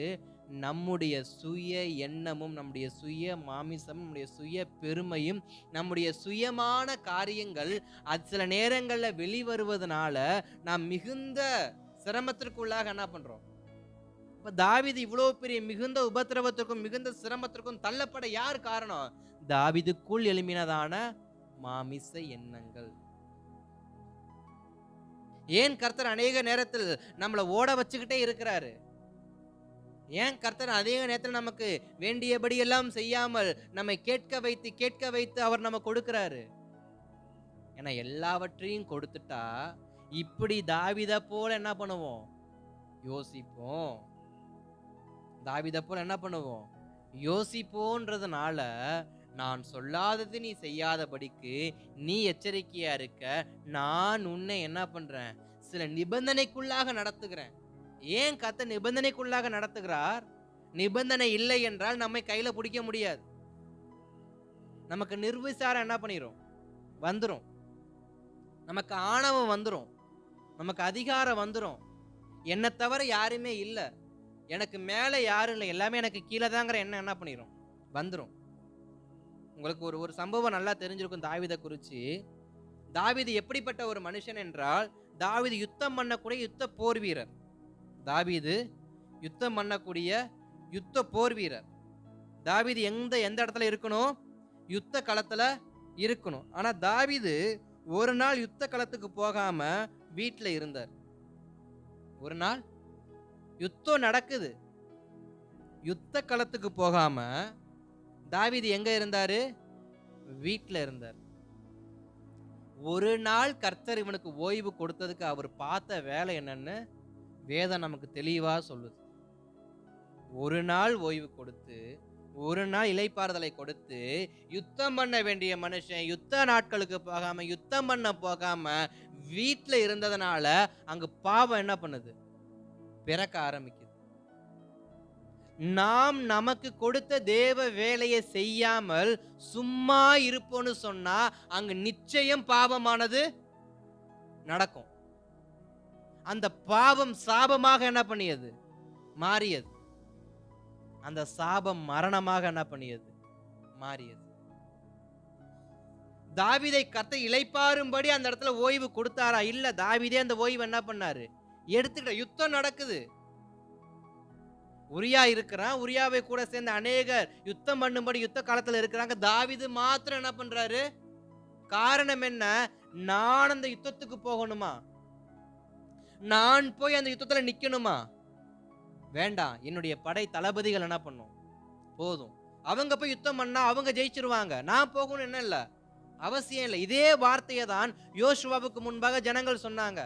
நம்முடைய சுய எண்ணமும், நம்முடைய சுய மாமிசமும், நம்முடைய சுய பெருமையும், நம்முடைய சுயமான காரியங்கள் அது சில நேரங்கள்ல வெளிவருவதனால நாம் மிகுந்த சிரமத்திற்குள்ளாக என்ன பண்றோம். இப்ப தாவீது இவ்வளவு பெரிய மிகுந்த உபத்திரவத்திற்கும் மிகுந்த சிரமத்திற்கும் தள்ளப்பட யார் காரணம்? தாவீதுக்குள் எழும்பினதான மாமிச எண்ணங்கள். ஏன் கர்த்தர் அநேக நேரத்தில் நம்மளை ஓட வச்சுக்கிட்டே இருக்கிறாரு? ஏன் கர்த்தர் அநேக நேரத்தில் நமக்கு வேண்டியபடி எல்லாம் செய்யாமல் நம்மை கேட்க வைத்து அவர் நம்ம கொடுக்கிறாரு? ஏன்னா எல்லாவற்றையும் கொடுத்துட்டா இப்படி தாவீதை போல என்ன பண்ணுவோம்? யோசிப்போம். தாவீதை போல என்ன பண்ணுவோம்? யோசிப்போன்றதுனால நான் சொல்லாதது நீ செய்யாதபடிக்கு நீ எச்சரிக்கையா இருக்க, நான் உன்னை என்ன பண்றேன்? சில நிபந்தனைக்குள்ளாக நடத்துகிறேன். ஏன் கர்த்தர் நிபந்தனைக்குள்ளாக நடத்துகிறார்? நிபந்தனை இல்லை என்றால் நம்மை கையில பிடிக்க முடியாது. நமக்கு நிர்விசாரம் என்ன பண்ணிரும்? வந்துரும். நமக்கு ஆணவம் வந்துரும். நமக்கு அதிகாரம் வந்துரும். என்னை தவிர யாருமே இல்ல, எனக்கு மேல யாரும் இல்லை, எல்லாமே எனக்கு கீழே தாங்கிற எண்ணம் என்ன பண்ணிரும்? வந்துரும். உங்களுக்கு ஒரு சம்பவம் நல்லா தெரிஞ்சிருக்கும் தாவீதை குறிச்சு. தாவீது எப்படிப்பட்ட ஒரு மனுஷன் என்றால், தாவீது யுத்தம் பண்ணக்கூடிய யுத்த போர் வீரர். தாவீது யுத்தம் பண்ணக்கூடிய யுத்த போர் வீரர். தாவீது எந்த இடத்துல இருக்கணும்? யுத்த களத்துல இருக்கணும். ஆனா தாவீது ஒரு நாள் யுத்த களத்துக்கு போகாம வீட்டுல இருந்தார். ஒரு நாள் யுத்தம் நடக்குது, யுத்த களத்துக்கு போகாம தாவீது எங்க இருந்தாரு? வீட்டுல இருந்தார். ஒரு நாள் கர்த்தர் இவனுக்கு ஓய்வு கொடுத்ததுக்கு அவர் பார்த்த வேலை என்னன்னு வேதம் நமக்கு தெளிவா சொல்லுது. ஒரு நாள் ஓய்வு கொடுத்து, ஒரு நாள் இளைப்பாறுதலை கொடுத்து, யுத்தம் பண்ண வேண்டிய மனுஷன் யுத்த நாட்களுக்கு போகாம, யுத்தம் பண்ண போகாம வீட்டுல இருந்ததுனால அங்க பாவம் என்ன பண்ணுது? பிறக்க ஆரம்பிக்குது. நாம் நமக்கு கொடுத்த தேவ வேலையை செய்யாமல் சும்மா இருப்போம்னு சொன்னா அங்க நிச்சயம் பாவமானது நடக்கும். அந்த பாவம் சாபமாக என்ன பண்ணியது? மாறியது. அந்த சாபம் மரணமாக என்ன பண்ணியது? மாறியது. தாவீதை கர்த்தர் இளைப்பாறும்படி அந்த இடத்துல ஓய்வு கொடுத்தாரா? இல்ல, தாவீதே அந்த ஓய்வு என்ன பண்ணாரு? எடுத்துக்கிட்ட. யுத்தம் நடக்குது, உரியா இருக்கிறான், உரியாவை கூட சேர்ந்த அநேகர் யுத்தம் பண்ணும்படி யுத்த காலத்துல இருக்கிறாங்க. தாவீது மாத்திரம் என்ன பண்றாரு? காரணம் என்ன? நான் அந்த யுத்தத்துக்கு போகணுமா? நான் போய் அந்த யுத்தத்துல நிக்கணுமா? வேண்டாம், என்னுடைய படை தளபதிகள் என்ன பண்ணும்? போதும், அவங்க போய் யுத்தம் பண்ணா அவங்க ஜெயிச்சிருவாங்க, நான் போகணும் என்ன இல்ல, அவசியம் இல்லை. இதே வார்த்தையை தான் யோசுவாவுக்கு முன்பாக ஜனங்கள் சொன்னாங்க.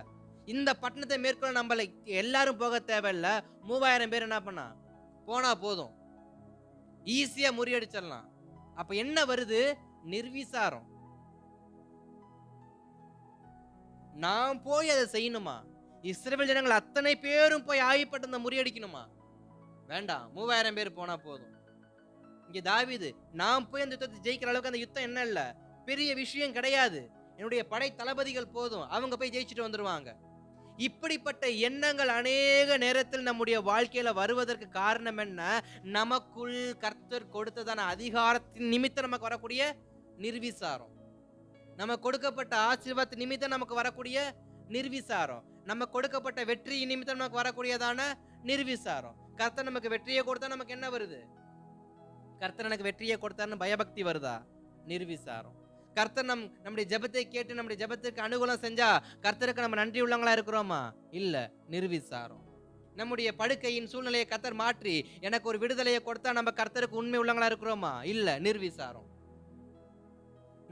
இந்த பட்டணத்தை மேற்கொள்ள நம்மள எல்லாரும் போக தேவையில்ல, 3000 பேர் என்ன பண்ணா போனா போதும், ஈஸியா முறியடிச்சிடலாம். அப்ப என்ன வருது? நிர்விசாரம். நான் போய் அதை செய்யணுமா? இஸ்ரவேல் ஜனங்கள் அத்தனை பேரும் போய் ஆயப்பட்டதை முறியடிக்கணுமா? வேண்டாம், 3000 பேர் போனா போதும். இங்க தாவீது, நான் போய் அந்த யுத்தத்தை ஜெயிக்கிற அளவுக்கு அந்த யுத்தம் என்ன இல்ல, பெரிய விஷயம் கிடையாது, என்னுடைய படை தளபதிகள் போதும், அவங்க போய் ஜெயிச்சுட்டு வந்துருவாங்க. இப்படிப்பட்ட எண்ணங்கள் அநேக நேரத்தில் நம்முடைய வாழ்க்கையில வருவதற்கு காரணம் என்ன? நமக்குள் கர்த்தர் கொடுத்ததான அதிகாரத்தின் நிமித்தம் நமக்கு வரக்கூடிய நிர்விசாரம், நமக்கு கொடுக்கப்பட்ட ஆசீர்வாதத்தின் நிமித்தம் நமக்கு வரக்கூடிய நிர்விசாரம், நமக்கு கொடுக்கப்பட்ட வெற்றி நிமித்தம் நமக்கு வரக்கூடியதான நிர்விசாரம். கர்த்தர் நமக்கு வெற்றியை கொடுத்தா நமக்கு என்ன வருது? கர்த்தர் எனக்கு வெற்றியை கொடுத்தான்னு பயபக்தி வருதா? நிர்விசாரம். கர்த்தர் நம்முடைய ஜெபத்தை கேட்டு நம்முடைய ஜெபத்துக்கு அனுகூலம் செஞ்சா கர்த்தருக்கு நம்ம நன்றி உள்ளவங்களா இருக்கிறோமா? இல்ல, நிர்விசாரம். நம்முடைய படுக்கையின் சூழ்நிலையை கர்த்தர் மாற்றி எனக்கு ஒரு விடுதலையை கொடுத்தா நம்ம கர்த்தருக்கு உண்மை உள்ளவங்களா இருக்கிறோமா? இல்ல, நிர்விசாரம்.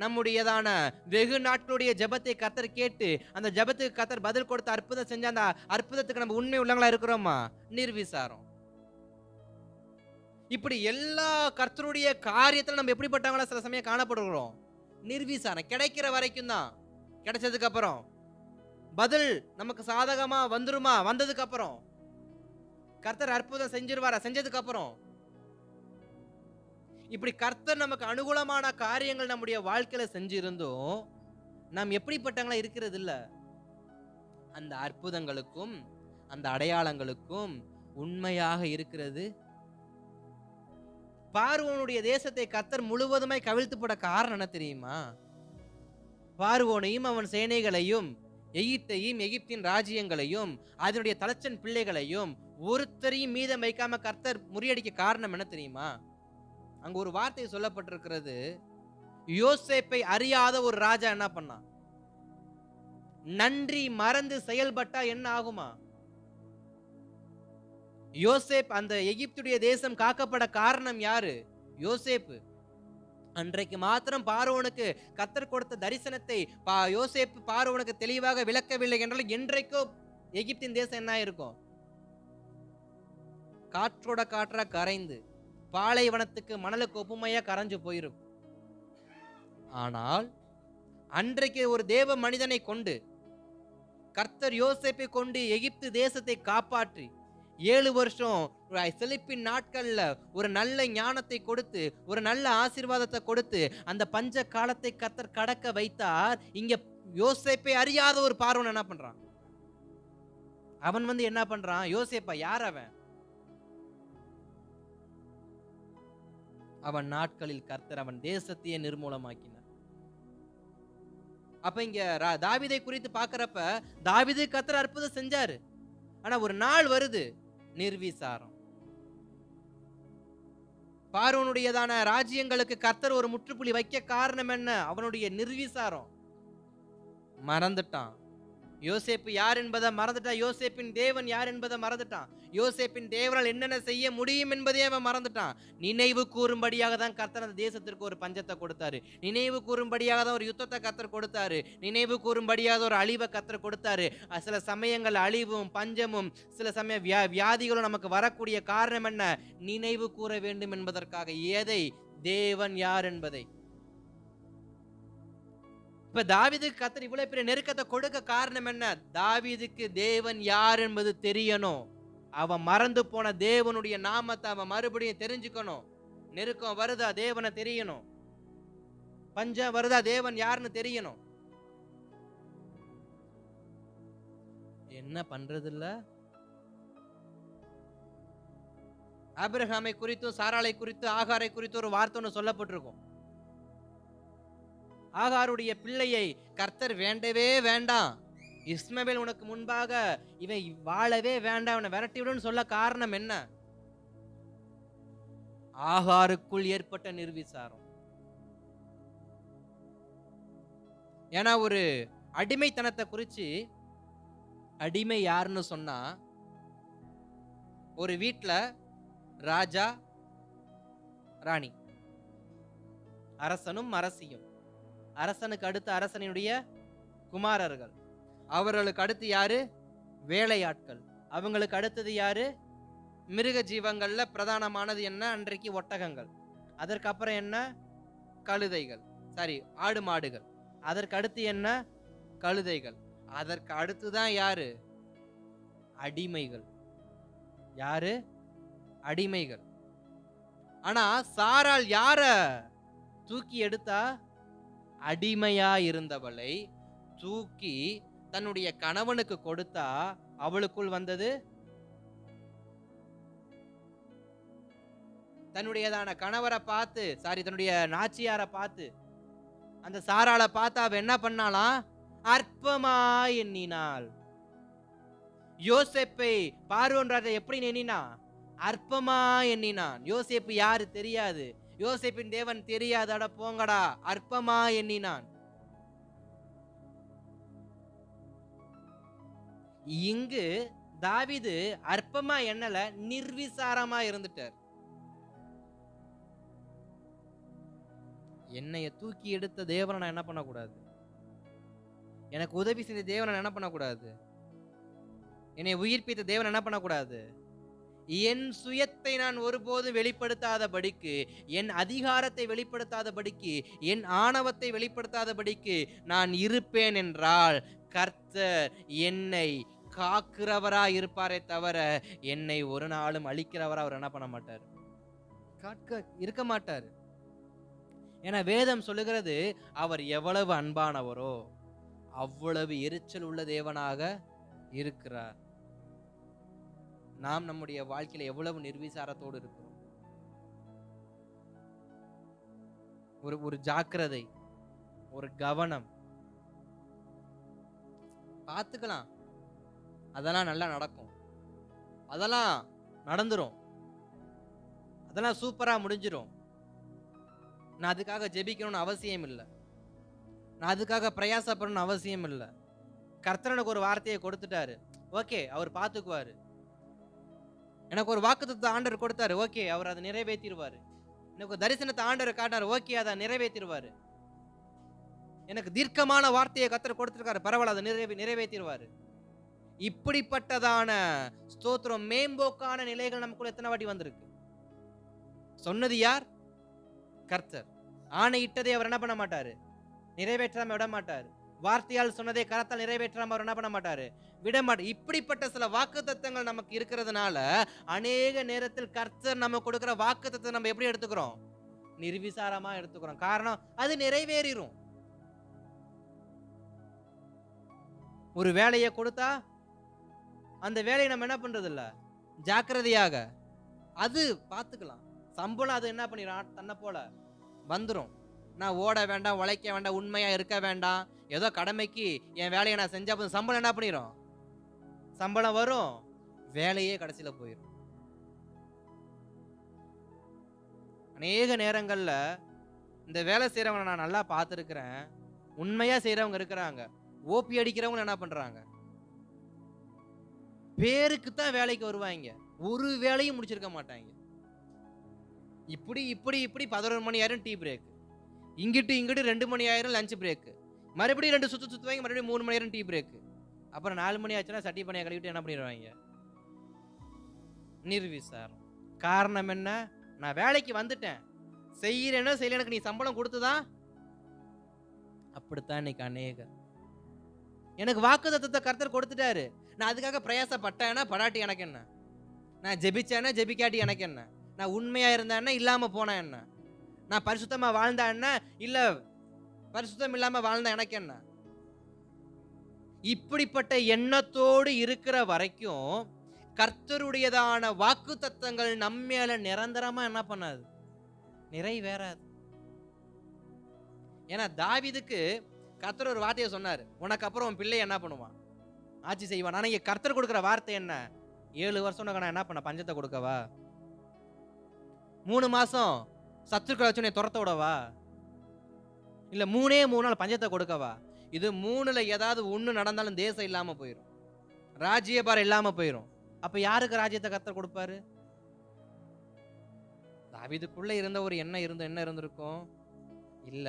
நம்முடையதான வெகு நாட்களுடைய ஜெபத்தை கர்த்தர் கேட்டு அந்த ஜெபத்துக்கு கர்த்தர் பதில் கொடுத்து அற்புதம் செஞ்ச அந்த அற்புதத்துக்கு நம்ம உண்மை உள்ளவங்களா இருக்கிறோமா? நிர்விசாரம். இப்படி எல்லா கர்த்தருடைய காரியத்துல நம்ம எப்படிப்பட்டவங்களா சில சமயம் காணப்படுகிறோம்? நிர்விசாரம். கிடைக்கிற வரைக்கும் தான், கிடைச்சதுக்கு அப்புறம் பதில் நமக்கு சாதகமா வந்துருமா? வந்ததுக்கு அப்புறம் கர்த்தர் அற்புதம் செஞ்சிருவாரா? செஞ்சதுக்கு அப்புறம் இப்படி கர்த்தர் நமக்கு அனுகூலமான காரியங்கள் நம்முடைய வாழ்க்கையில செஞ்சிருந்தோம் நாம் எப்படிப்பட்டவங்களா இருக்கிறது இல்ல. அந்த அற்புதங்களுக்கும் அந்த அடையாளங்களுக்கும் உண்மையாக இருக்கிறது பார்வோனுடைய தேசத்தை கர்த்தர் முழுவதுமாய் கவிழ்த்து போட காரணம் என்ன தெரியுமா? பார்வோனையும் அவன் சேனைகளையும், எகிப்தையும், எகிப்தின் ராஜ்யங்களையும், அதனுடைய தலைச்சன் பிள்ளைகளையும் ஒருத்தரையும் மீதம் வைக்காம கர்த்தர் முறியடிக்க காரணம் என்ன தெரியுமா? அங்க ஒரு வார்த்தை சொல்லப்பட்டிருக்கிறது. யோசேப்பை அறியாத ஒரு ராஜா என்ன பண்ணான்? நன்றி மறந்து செயல்பட்டா என்ன ஆகுமா? யோசேப், அந்த எகிப்துடைய தேசம் காக்கப்பட காரணம் யாரு? யோசேப்பு. அன்றைக்கு மாத்திரம் பார்வோனுக்கு கர்த்தர் கொடுத்த தரிசனத்தை யோசேப்பு பார்வோனுக்கு தெளிவாக விளக்கவில்லை என்றால் என்றைக்கோ எகிப்தின் தேசம் என்ன இருக்கும்? காற்றோட காற்றா கரைந்து பாலைவனத்துக்கு மணலுக்கு ஒப்புமையா கரைஞ்சு போயிருக்கும். ஆனால் அன்றைக்கு ஒரு தேவ மனிதனை கொண்டு கர்த்தர் யோசேப்பை கொண்டு எகிப்து தேசத்தை காப்பாற்றி 7 வருஷம் செழிப்பின் நாட்கள்ல ஒரு நல்ல ஞானத்தை கொடுத்து, ஒரு நல்ல ஆசீர்வாதத்தை கொடுத்து அந்த பஞ்ச காலத்தை கர்த்தர் கடக்க வைத்தார். இங்க யோசேப்பை அறியாத ஒரு பார்வோன் என்ன பண்றான்? அவன் என்ன பண்றான்? யோசேப்பா யார் அவன்? அவன் நாட்களில் கர்த்தர் அவன் தேசத்தையே நிர்மூலமாக்கினார். அப்ப இங்க தாவீதை குறித்து பார்க்கிறப்ப தாவீது கர்த்தர் அற்புதம் செஞ்சாரு. ஆனா ஒரு நாள் வருது, நிர்விசாரம். பார்வோனுடையதான ராஜ்யங்களுக்கு கர்த்தர் ஒரு முற்றுப்புள்ளி வைக்க காரணம் என்ன? அவனுடைய நிர்விசாரம். மறந்துட்டான். யோசேப்பு யார் என்பதை மறந்துட்டான். யோசேப்பின் தேவன் யார் என்பதை மறந்துட்டான். யோசேப்பின் தேவனால் என்னென்ன செய்ய முடியும் என்பதே அவன் மறந்துட்டான். நினைவு கூறும்படியாக தான் கர்த்தர் அந்த தேசத்திற்கு ஒரு பஞ்சத்தை கொடுத்தாரு. நினைவு கூறும்படியாக தான் ஒரு யுத்தத்தை கர்த்தர் கொடுத்தாரு. நினைவு கூறும்படியாக ஒரு அழிவை கர்த்தர் கொடுத்தாரு. சில சமயங்கள் அழிவும் பஞ்சமும் சில சமயம் வியாதிகளும் நமக்கு வரக்கூடிய காரணம் என்ன? நினைவு கூற வேண்டும் என்பதற்காக. எதை? தேவன் யார் என்பதை. இப்ப தாவீதுக்கு கர்த்தர் இவ்வளவு பெரிய நெருக்கத்தை கொடுக்க காரணம் என்ன? தாவீதுக்கு தேவன் யார் என்பது தெரியணும். அவன் மறந்து போன தேவனுடைய நாமத்தை அவன் மறுபடியும் தெரிஞ்சுக்கணும். நெருக்கம் வருதா, தேவனை தெரியணும். பஞ்சம் வருதா, தேவன் யாருன்னு தெரியணும். என்ன பண்றது இல்ல? ஆபிரகாமை குறித்தும் சாராளை குறித்து ஆகாரை குறித்து ஒரு வார்த்தை ஒன்று சொல்லப்பட்டிருக்கும். ஆகாருடைய பிள்ளையை கர்த்தர் வேண்டவே வேண்டாம், இஸ்மவேல் உனக்கு முன்பாக இவன் வாழவே வேண்டாம், அவனை விரட்டி விடுன்னு சொல்ல காரணம் என்ன? ஆகாருக்குள் ஏற்பட்ட நிர்விசாரம். ஏன்னா ஒரு அடிமைத்தனத்தை குறிச்சு, அடிமை யாருன்னு சொன்னா, ஒரு வீட்டுல ராஜா ராணி, அரசனும் அரசியும், அரசனுக்கு அடுத்து அரசனுடைய குமாரர்கள், அவர்களுக்கு அடுத்து யாரு? வேலையாட்கள், அவங்களுக்கு அடுத்தது யாரு? மிருக ஜீவங்கள்ல பிரதானமானது என்ன? அன்றைக்கு ஒட்டகங்கள். அதற்கப்புறம் என்ன? கழுதைகள், சாரி ஆடு மாடுகள். அதற்கு அடுத்து என்ன? கழுதைகள். அதற்கு அடுத்துதான் யாரு? அடிமைகள். யாரு? அடிமைகள். ஆனா சாராள் யார தூக்கி எடுத்தா? அடிமையா இருந்தவளை தூக்கி தன்னுடைய கணவனுக்கு கொடுத்தா அவளுக்குள் வந்தது தன்னுடையதான கணவரை பார்த்து, சாரி தன்னுடைய நாச்சியாரை பார்த்து, அந்த சாராளை பார்த்து அவ என்ன பண்ணாலாம்? அற்பமா எண்ணினாள். யோசேப்பை பார்வோன் ராஜா எப்படி எண்ணினா? அற்பமா எண்ணினான். யோசேப்பு யாரு தெரியாது, யோசேப்பின் தேவன் தெரியாது, அட போங்கடா, அற்பமா எண்ணினான். இங்கு தாவீது அற்பமா எண்ணல, நிர்விசாரமா இருந்துட்டார். என்னைய தூக்கி எடுத்த தேவனை நான் என்ன பண்ணக்கூடாது? எனக்கு உதவி செய்த தேவனை நான் என்ன பண்ணக்கூடாது? என்னை உயிர்ப்பித்த தேவன் என்ன பண்ணக்கூடாது? என் சுயத்தை நான் ஒருபோதும் வெளிப்படுத்தாதபடிக்கு, என் அதிகாரத்தை வெளிப்படுத்தாதபடிக்கு, என் ஆணவத்தை வெளிப்படுத்தாதபடிக்கு நான் இருப்பேன் என்றால் கர்த்தர் என்னை காக்கிறவரா இருப்பாரே தவிர என்னை ஒரு நாளும் அழிக்கிறவரா அவர் என்ன பண்ண மாட்டார், இருக்க மாட்டார். ஏன்னா வேதம் சொல்லுகிறது, அவர் எவ்வளவு அன்பானவரோ அவ்வளவு எரிச்சல் உள்ள தேவனாக இருக்கிறார். நாம் நம்முடைய வாழ்க்கையில எவ்வளவு நிர்விசாரத்தோடு இருக்கிறோம்? ஒரு ஒரு ஜாக்கிரதை, ஒரு கவனம். பார்த்துக்கலாம், அதெல்லாம் நல்லா நடக்கும், அதெல்லாம் நடந்துரும், அதெல்லாம் சூப்பரா முடிஞ்சிரும். நான் அதுக்காக ஜெபிக்கணும்னு அவசியம் இல்லை, நான் அதுக்காக பிரயாசப்படணும்னு அவசியம் இல்லை. கர்த்தர் எனக்கு ஒரு வார்த்தையை கொடுத்துட்டாரு, ஓகே, அவர் பார்த்துக்குவாரு. எனக்கு ஒரு வாக்குத்தத்தத்தை ஆண்டவர் கொடுத்தாரு, ஓகே, அவர் அதை நிறைவேற்றிடுவாரு. எனக்கு ஒரு தரிசனத்தை ஆண்டவர் காட்டினார், ஓகே, அதை நிறைவேற்றிடுவாரு. எனக்கு தீர்க்கமான வார்த்தையை கர்த்தர் கொடுத்திருக்காரு, பரவாயில்ல, அதை நிறைவேற்றிடுவாரு. இப்படிப்பட்டதான ஸ்தோத்திரம், மேம்போக்கான நிலைகள் நமக்குள்ள எத்தனை வாட்டி வந்திருக்கு? சொன்னது யார்? கர்த்தர். ஆணையிட்டதை அவர் என்ன பண்ண மாட்டாரு? நிறைவேற்றாம விட மாட்டாரு. வார்த்தையால் சொன்னதை கரத்தால் நிறைவேற்றாம அவர் என்ன பண்ண மாட்டாரு? விட மாட்டார். இப்படிப்பட்ட சில வாக்குத்தத்தங்கள் நமக்கு இருக்கிறதுனால அநேக நேரத்தில் கர்த்தர் நம்ம கொடுக்கிற வாக்குத்தத்தத்தை நம்ம எப்படி எடுத்துக்கிறோம்? நிர்விசாரமா எடுத்துக்கிறோம். காரணம், அது நிறைவேறிடும். ஒரு வேலையை கொடுத்தா அந்த வேலையை நம்ம என்ன பண்றது இல்ல, ஜாக்கிரதையாக அது பார்த்துக்கலாம். சம்பளம் அது என்ன பண்ணிடும், தன்னை போல வந்துடும். நான் ஓட வேண்டாம், உழைக்க வேண்டாம், உண்மையா இருக்க வேண்டாம், ஏதோ கடமைக்கு என் வேலையை நான் செஞ்சா போதும், சம்பளம் என்ன பண்ணிடும்? சம்பளம் வரும், வேலையே கடைசியில போயிடும். அநேக நேரங்கள்ல இந்த வேலை செய்யறவங்க நான் நல்லா பார்த்துருக்கிறேன். உண்மையா செய்யறவங்க இருக்கிறாங்க, ஓபி அடிக்கிறவங்க என்ன பண்றாங்க, பேருக்கு தான் வேலைக்கு வருவாங்க, ஒரு வேலையும் முடிச்சிருக்க மாட்டாங்க. இப்படி இப்படி இப்படி 11 மணி ஆயிரம் டீ பிரேக், இங்கிட்டு இங்கிட்டு 2 மணி ஆயிரம் லஞ்ச் பிரேக், மறுபடியும் 2 சுத்துவாங்க, மறுபடியும் 3 மணி ஆயிரம் டீ பிரேக், அப்புறம் 4 மணி ஆச்சுன்னா சட்டி பணியை கழுவிட்டு என்ன பண்ணிடுவாங்க? நிர்விசாரம். காரணம் என்ன? நான் வேலைக்கு வந்துட்டேன், செய்யறேனோ செய்யல, எனக்கு நீ சம்பளம் கொடுத்துதான். அப்படித்தான் இன்னைக்கு அநேகர். எனக்கு வாக்குத்தத்தத்தை கர்த்தர் கொடுத்துட்டாரு, நான் அதுக்காக பிரயாசப்பட்டேன்னா படாட்டி எனக்கு என்ன, நான் ஜெபிச்சேன்னா ஜெபிக்காட்டி எனக்கு என்ன, நான் உண்மையா இருந்தேன்னா இல்லாம போனா என்ன, நான் பரிசுத்தமா வாழ்ந்தா என்ன, இல்ல பரிசுத்தம் இல்லாம வாழ்ந்தா எனக்கு என்ன. இப்படிப்பட்ட எண்ணத்தோடு இருக்கிற வரைக்கும் கர்த்தருடையதான வாக்குத்தத்தங்கள் நம்மேல நிரந்தரமா என்ன பண்ணாது, நிறைவேறாது. ஏன்னா தாவீதுக்கு கர்த்தர் ஒரு வார்த்தையை சொன்னாரு, உனக்கு அப்புறம் உன் பிள்ளை என்ன பண்ணுவான், ஆட்சி செய்வான். ஆனா இங்க கர்த்தர் கொடுக்கிற வார்த்தை என்ன? 7 வருஷம் நான் என்ன பண்ண, பஞ்சத்தை கொடுக்கவா? 3 மாசம் சத்துருக்களை வச்சு துரத்த விடவா? இல்ல 3 நாள் பஞ்சத்தை கொடுக்கவா? இது 3ல ஏதாவது ஒண்ணு நடந்தாலும் தேசம் இல்லாம போயிடும், ராஜ்யபாரம் இல்லாம போயிடும். அப்ப யாருக்கு ராஜ்யத்தை கர்த்தர் கொடுப்பாரு? தாவீதுக்குள்ள இருந்த ஒரு எண்ணம் என்ன இருந்திருக்கும்? இல்ல,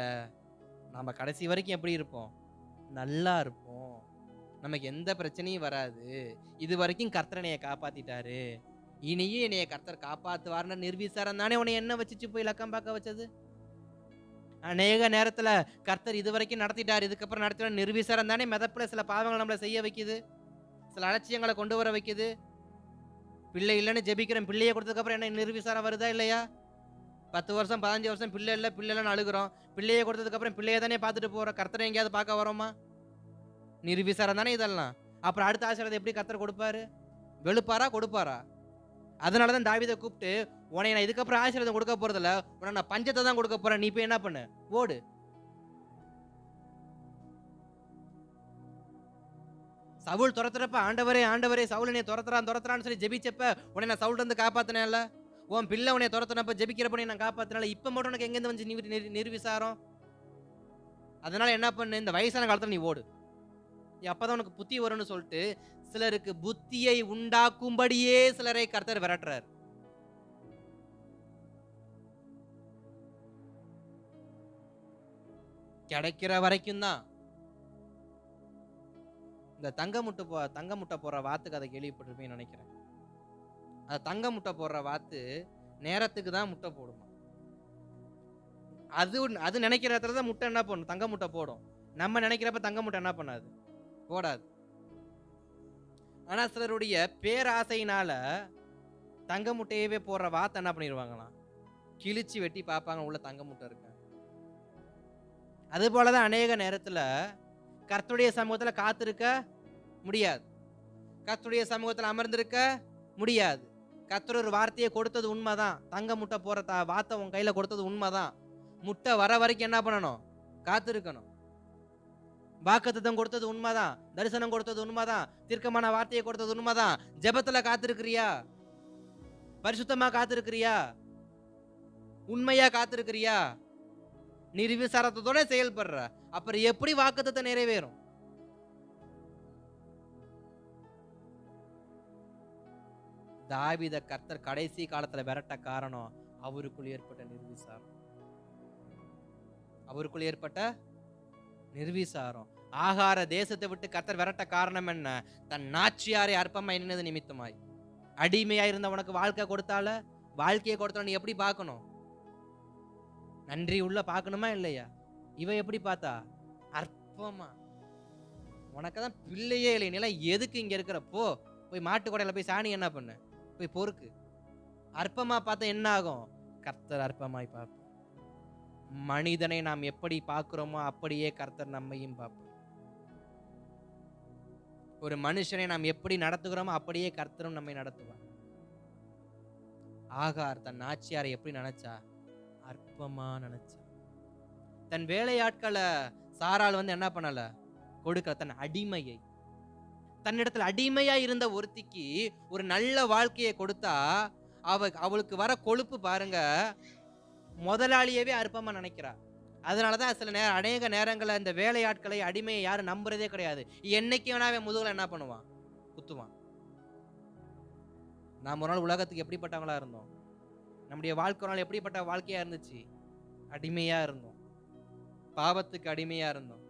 நம்ம கடைசி வரைக்கும் எப்படி இருப்போம்? நல்லா இருப்போம், நமக்கு எந்த பிரச்சனையும் வராது, இது வரைக்கும் கர்த்தர் என்னைய காப்பாத்திட்டாரு, இனியும் என்னைய கர்த்தர் காப்பாத்துவார்னு நிர்விசாரம் தானே உன்னை என்ன வச்சுச்சு போய் லக்கம் பார்க்க வச்சது. அநேக நேரத்துல கர்த்தர் இது வரைக்கும் நடத்திட்டாரு, இதுக்கப்புறம் நடத்தின நிர்விசாரம் தானே மிதப்புல சில பாவங்களை நம்மளை செய்ய வைக்குது, சில அலட்சியங்களை கொண்டு வர வைக்குது. பிள்ளை இல்லைன்னு ஜெபிக்கிறேன், பிள்ளையை கொடுத்ததுக்கு அப்புறம் என்ன நிர்விசாரம் வருதா இல்லையா? 10 வருஷம் 15 வருஷம் பிள்ளை இல்லைன்னு அழுகிறோம், பிள்ளையை கொடுத்ததுக்கு அப்புறம் பிள்ளையை தானே பார்த்துட்டு போறோம், கர்த்தரை எங்கேயாவது பார்க்க வரோமா? நிர்விசாரம் தானே இதெல்லாம். அப்புறம் அடுத்த ஆசீர்வாதம் எப்படி கர்த்தர் கொடுப்பாரு? வெளுப்பாரா கொடுப்பாரா? அதனாலதான் தாவீதை கூப்பிட்டு, உன்னை நான் இதுக்கப்புறம் ஆசீர்வாதம் கொடுக்க போறதில்ல, உன்னை நான் பஞ்சத்தை தான் கொடுக்க போறேன், நீ போய் என்ன பண்ணு, ஓடு. சவுல் துரத்துறப்ப ஆண்டவரே ஆண்டவரே சவுல் என்னை துரத்துறான்னு சொல்லி ஜெபிச்சப்ப உன்னை நான் சவுல் இருந்து காப்பாத்தினேன்ல, உன் பிள்ளை உன்னை துரத்துனப்ப ஜெபிக்கிறப்ப நான் காப்பாத்தினால, இப்ப மட்டும் உனக்கு எங்கேருந்து வந்து நிர்விசாரம்? அதனால என்ன பண்ணு, இந்த வயசான காலத்துல நீ ஓடு, அப்பதான் உனக்கு புத்தி வரும்னு சொல்லிட்டு சிலருக்கு புத்தியை உண்டாக்கும்படியே சிலரை கர்த்தர் விரட்டுறார். கிடைக்கிற வரைக்கும் தான். இந்த தங்க முட்டை போடுற வாத்துக்கு அதை கேள்விப்பட்டிருப்பேன்னு நினைக்கிறேன். அது தங்க முட்டை போடுற வாத்து நேரத்துக்கு தான் முட்டை போடுமா. அது நினைக்கிற இடத்துல தான் முட்டை என்ன பண்ணும், தங்க முட்டை போடும். நம்ம நினைக்கிறப்ப தங்க முட்டை என்ன பண்ணாது, போடாது. ஆனா சிலருடைய பேராசையினால தங்க முட்டையவே போடுற வாத்தை என்ன பண்ணிடுவாங்களாம், கிழிச்சு வெட்டி பார்ப்பாங்க, உள்ள தங்க முட்டை இருக்கு. அது போலதான் அநேக நேரத்துல கர்த்தருடைய சமூகத்துல காத்திருக்க முடியாது, கர்த்தருடைய சமூகத்துல அமர்ந்திருக்க முடியாது. கர்த்தர் ஒரு வார்த்தையை கொடுத்தது உண்மைதான், தங்க முட்டை போற வார்த்தை உன் கையில கொடுத்தது உண்மைதான். முட்டை வர வரைக்கும் என்ன பண்ணணும்? காத்திருக்கணும். வாக்குத்தத்தம் கொடுத்தது உண்மைதான், தரிசனம் கொடுத்தது உண்மைதான், தீர்க்கமான வார்த்தையை கொடுத்தது உண்மைதான். ஜெபத்துல காத்திருக்கிறியா? பரிசுத்தமா காத்திருக்கிறியா? உண்மையா காத்திருக்கிறியா? நிர்விசாரத்தோட செயல்படுற, அப்புறம் எப்படி வாக்குத்தத்தம் நிறைவேறும்? தாவீத கர்த்தர் கடைசி காலத்துல விரட்ட காரணம் அவருக்குள் ஏற்பட்ட நிர்விசாரம். அவருக்குள் ஏற்பட்ட நிர்விசாரம். ஆகார தேசத்தை விட்டு கர்த்தர் விரட்ட காரணம் என்ன? தன் நாச்சியாரை அற்பமா எண்ணினது நிமித்தமாய். அடிமையா இருந்த உனக்கு வாழ்க்கை கொடுத்தால, வாழ்க்கையை கொடுத்தால நீ எப்படி பார்க்கணும்? நன்றி உள்ள பார்க்கணுமா இல்லையா? இவ எப்படி பார்த்தா? அற்பமா. உனக்குதான் பிள்ளையே இல்லை, நிலை எதுக்கு இங்க இருக்கிற? போய் மாட்டு கொடையில போய் சாணி என்ன பண்ணு, போய் பொறுக்கு. அற்பமா பார்த்தா என்ன ஆகும்? கர்த்தர் அற்பமாய் பார்ப்பார். மனிதனை நாம் எப்படி பார்க்கிறோமோ அப்படியே கர்த்தர் நம்மையும் பார்ப்பார். ஒரு மனுஷனை நாம் எப்படி நடத்துகிறோமோ அப்படியே கர்த்தரும் நம்மை நடத்துவார். ஆகார் தன் நாச்சியாரை எப்படி நினைச்சா? அற்பமா நினைச்சா. தன் வேலையாட்களை சாரால் என்ன பண்ணல? கொடுக்க. தன் அடிமையை, தன்னிடத்துல அடிமையா இருந்த ஒருத்திக்கு ஒரு நல்ல வாழ்க்கையை கொடுத்தா அவளுக்கு வர கொழுப்பு பாருங்க, முதலாளியவே அற்பமா நினைக்கிறா. அதனாலதான் சில அநேக நேரங்கள இந்த வேலையாட்களை, அடிமையை யாரும் நம்புறதே கிடையாது. என்னைக்கு வேணாவே முதுகுல என்ன பண்ணுவான்? குத்துவான். நாம் ஒரு நாள் உலகத்துக்கு எப்படிப்பட்டவங்களா இருந்தோம்? நம்முடைய வாழ்க்கை ஒரு நாள் எப்படிப்பட்ட வாழ்க்கையா இருந்துச்சு? அடிமையா இருந்தோம். பாவத்துக்கு அடிமையா இருந்தோம்,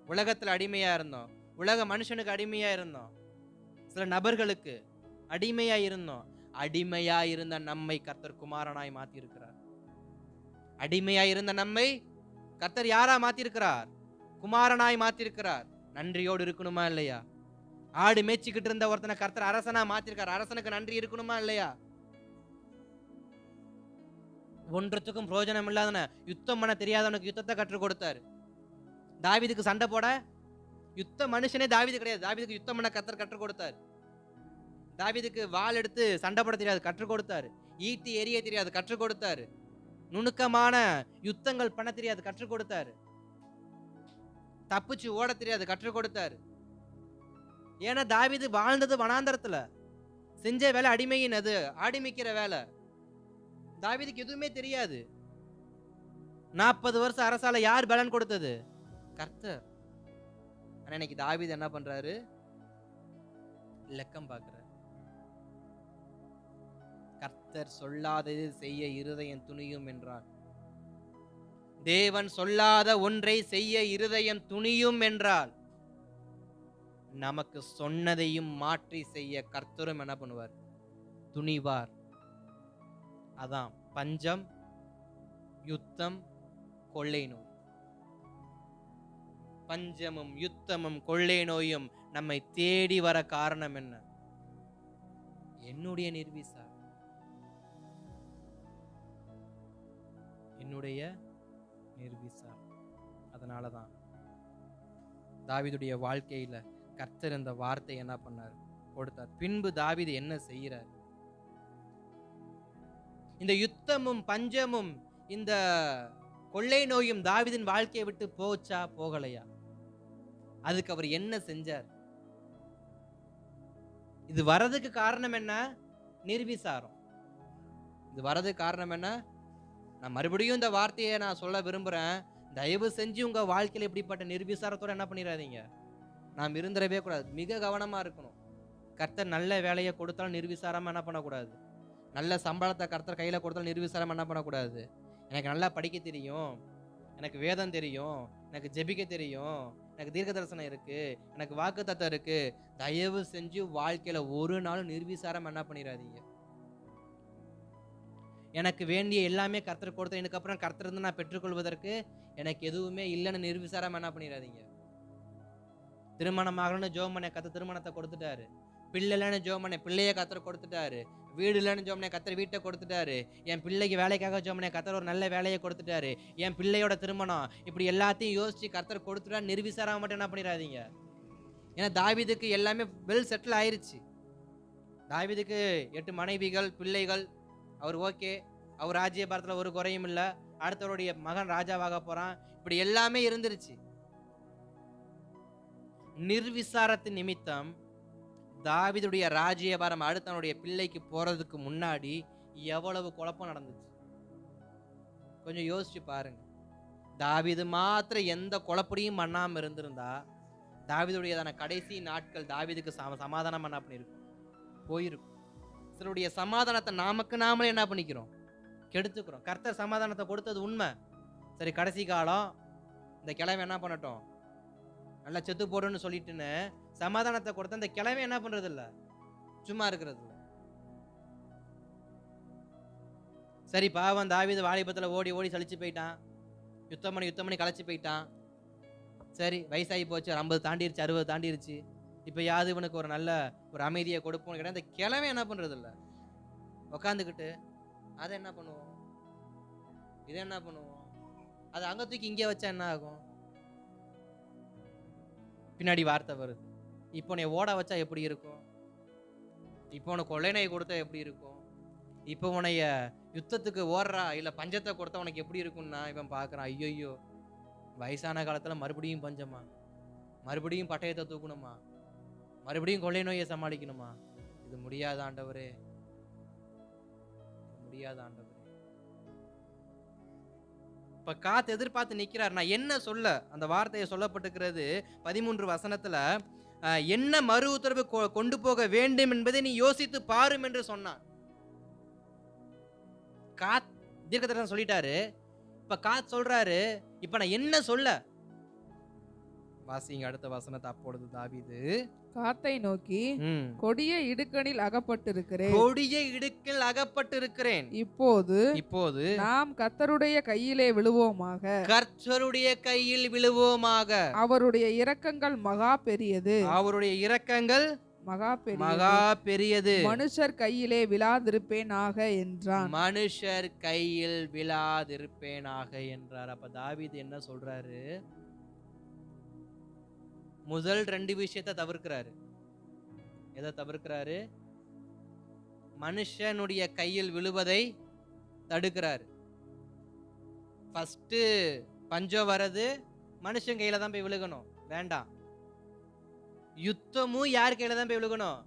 உலகத்துல அடிமையா இருந்தோம், உலக மனுஷனுக்கு அடிமையா இருந்தோம், சில நபர்களுக்கு அடிமையா இருந்தோம். அடிமையா இருந்த நம்மை கர்த்தர் குமாரனாய் மாத்தி இருக்கிறார். அடிமையா இருந்த நம்மை கர்த்தர் யாரா மாத்தி இருக்கிறார்? குமாரனாய் மாத்தி இருக்கிறார். நன்றியோடு இருக்கணுமா இல்லையா? ஆடு மேய்ச்சிக்கிட்டு இருந்த ஒருத்தனை கர்த்தர் அரசனா மாத்திருக்கார். அரசனுக்கு நன்றி இருக்கணுமா இல்லையா? ஒன்றத்துக்கும் பிரயோஜனம் இல்லாதன, யுத்தம் பண்ண தெரியாதவனுக்கு யுத்தத்தை கற்றுக் கொடுத்தாரு. தாவீதுக்கு சண்டை போட யுத்த மனுஷனே தாவீது கிடையாது. தாவீதுக்கு யுத்தம் பண்ண கர்த்தர் கற்றுக் கொடுத்தாரு. தாவீதுக்கு வாள் எடுத்து சண்டை போட தெரியாது, கற்றுக் கொடுத்தாரு. ஈட்டி எரிய தெரியாது, கற்றுக் கொடுத்தாரு. நுணுக்கமான யுத்தங்கள் பண்ண தெரியாது, கற்றுக் கொடுத்தாரு. தப்பிச்சு ஓட தெரியாது, கற்றுக் கொடுத்தாரு. ஏன்னா தாவீது வாழ்ந்தது வனாந்தரத்துல, செஞ்ச வேலை அடிமையின், அது ஆடிமிக்கிற வேலை. தாவீதுக்கு எதுவுமே தெரியாது. 40 வருஷம் அரசால யார் பலன் கொடுத்தது? கர்த்தர். ஆனா இன்னைக்கு தாவீது என்ன பண்றாரு? லக்கம் பார்க்கிறார். கர்த்தர் சொல்லாதது செய்ய இருதயம் துணியும் என்றார். தேவன் சொல்லாத ஒன்றை செய்ய இருதயம் துணியும் என்றால், நமக்கு சொன்னதையும் மாற்றி செய்ய கர்த்தரும் என்ன பண்ணுவார்? துணிவார். அதான் பஞ்சம், யுத்தம், கொள்ளை நோய். பஞ்சமும் யுத்தமும் கொள்ளை நோயும் நம்மை தேடி வர காரணம் என்ன? என்னுடைய நிர்விசாரம், என்னுடைய நிர்விசாரம். அதனாலதான் தாவீதுடைய வாழ்க்கையில கர்த்தர் இந்த வார்த்தை என்ன பண்ணார்? கொடுத்தார். பின்பு தாவீது என்ன செய்யறார்? இந்த யுத்தமும் பஞ்சமும் இந்த கொள்ளை நோயும் தாவீதின் வாழ்க்கையை விட்டு போச்சா போகலையா? அதுக்கு அவர் என்ன செஞ்சார்? இது வரதுக்கு காரணம் என்ன? நிர்விசாரம். இது வரதுக்கு காரணம் என்ன? நான் மறுபடியும் இந்த வார்த்தையை நான் சொல்ல விரும்புறேன். தயவு செஞ்சு உங்க வாழ்க்கையில இப்படிப்பட்ட நிர்விசாரத்தோட என்ன பண்ணிடாதீங்க. நாம் இருந்துடவே கூடாது. மிக கவனமா இருக்கணும். கர்த்தர் நல்ல வேலையை கொடுத்தாலும் நிர்விசாரமா என்ன பண்ணக்கூடாது. நல்ல சம்பளத்தை கர்த்தர் கையில கொடுத்தாலும் நிர்விசாரமா என்ன பண்ணக்கூடாது. எனக்கு நல்லா படிக்க தெரியும், எனக்கு வேதம் தெரியும், எனக்கு ஜெபிக்க தெரியும், எனக்கு தீர்க்க தரிசனம் இருக்கு, எனக்கு வாக்கு தத்தம் இருக்கு, தயவு செஞ்சு வாழ்க்கையில ஒரு நாள் நிர்விசாரம் என்ன பண்ணிடாதீங்க. எனக்கு வேண்டிய எல்லாமே கர்த்தர் கொடுத்த, இதுக்கப்புறம் கர்த்தர் இருந்து நான் பெற்றுக்கொள்வதற்கு எனக்கு எதுவுமே இல்லைன்னு நிர்விசாரம் என்ன பண்ணிடாதீங்க. திருமணம் ஆகணும்னு ஜோம் பண்ண கர்த்தர் திருமணத்தை கொடுத்துட்டாரு. பிள்ளை இல்லைன்னு ஜோம் பண்ண பிள்ளைய கர்த்தர் கொடுத்துட்டாரு. வீடு இல்லைன்னு ஜோம் பண்ண கர்த்தர் வீட்டை கொடுத்துட்டாரு. என் பிள்ளைக்கு வேலைக்காக ஜோம் பண்ண கர்த்தர் ஒரு நல்ல வேலையை கொடுத்துட்டாரு. என் பிள்ளையோட திருமணம், இப்படி எல்லாத்தையும் யோசிச்சு கர்த்தர் கொடுத்துட்டா நிர்விசாரம் மட்டும் என்ன பண்ணிடாதீங்க. ஏன்னா தாவீதுக்கு எல்லாமே வெல் செட்டில் ஆயிருச்சு. தாவீதுக்கு 8 மனைவிகள், பிள்ளைகள், அவர் ஓகே, அவர் ராஜ்ய பாரத்தில் ஒரு குறையும் இல்லை. அடுத்தவருடைய மகன் ராஜாவாக போறான். இப்படி எல்லாமே இருந்துருச்சு. நிர்விசாரத்தின் நிமித்தம் தாவீதுடைய ராஜ்யபாரம் அடுத்தவனுடைய பிள்ளைக்கு போறதுக்கு முன்னாடி எவ்வளவு குழப்பம் நடந்துச்சு. கொஞ்சம் யோசிச்சு பாருங்க. தாவீது மாத்திரம் எந்த குழப்படியும் பண்ணாம இருந்திருந்தா தாவீதுடையதான கடைசி நாட்கள் தாவீதுக்கு சமாதானம் என்ன பண்ணிருக்கும், போயிருக்கும். சிலருடைய சமாதானத்தை நாமளே என்ன பண்ணிக்கிறோம், கெடுத்துக்கிறோம். கர்த்தர் சமாதானத்தை கொடுத்தது உண்மை. சரி, கடைசி காலம் இந்த கிழமை என்ன பண்ணட்டும், நல்லா செத்து போடுன்னு சொல்லிட்டுன்னு சமாதானத்தை கொடுத்த இந்த கிழமை என்ன பண்றது இல்ல, சும்மா இருக்கிறது இல்ல. சரி, பாவம் தாவீது வாலிபத்துல ஓடி ஓடி சலிச்சு போயிட்டான், யுத்தம் பண்ணி களைச்சு போயிட்டான். சரி, வயசாகி போச்சு, 50 தாண்டிருச்சு, 60 தாண்டிருச்சு. இப்ப யாது இவனுக்கு ஒரு நல்ல ஒரு அமைதியை கொடுப்போம்னு கேட்டா இந்த கிழமை என்ன பண்றது இல்ல, உக்காந்துக்கிட்டு அதை என்ன பண்ணுவோம், இதை என்ன பண்ணுவோம், அதை அங்க தூக்கி இங்கே வச்சா என்ன ஆகும்? பின்னாடி வார்த்தை வருது, இப்போ நீ ஓட வச்சா எப்படி இருக்கும், இப்போ உனக்கு கொள்ளை நோய் கொடுத்தா எப்படி இருக்கும், இப்போ உனைய யுத்தத்துக்கு ஓடுறா இல்ல பஞ்சத்தை கொடுத்தா உனக்கு எப்படி இருக்கும்னா இவன் பாக்குறான், ஐயோ வயசான காலத்துல மறுபடியும் பஞ்சமா, மறுபடியும் பட்டயத்தை தூக்கணுமா, மறுபடியும் கொள்ளை நோயை சமாளிக்கணுமா, இது முடியாத ஆண்டவரே, முடியாத ஆண்டவரே. இப்ப காத்து எதிர்பார்த்து நிக்கிறார். நான் என்ன சொல்ல அந்த வார்த்தையை சொல்லப்பட்டிருக்கிறது 13 வசனத்துல, என்ன மறு உத்தரவு கொண்டு போக வேண்டும் என்பதை நீ யோசித்து பாரும் என்று சொன்னான். காத் தீர்க்கதரிசனம் சொல்லிட்டாரு. இப்ப காத் சொல்றாரு, இப்ப நான் என்ன சொல்ல, வாசிங்க அடுத்த வசனத்தை. அப்பொழுது தாவீது காத்தை நோக்கி, கொடிய இடுக்கணில் அகப்பட்டிருக்கிறேன், இப்போது நாம் கர்த்தருடைய கையிலே விழுவோமாக, அவருடைய இரக்கங்கள் மகா பெரியது, மனுஷர் கையிலே விழாதிருப்பேனாக என்றார். அப்ப தாவீது என்ன சொல்றாரு, முதல் 2 விஷயத்தை தவிர்க்கிறாரு. எதை தவிர்க்கிறாரு? மனுஷனுடைய கையில் விழுவதை தடுக்கிறாரு. ஃபர்ஸ்ட் பஞ்சம் வரது மனுஷன் கையில தான் போய் விழுகணும், வேண்டாம். யுத்தமும் யார் கையில தான் போய் விழுகணும்,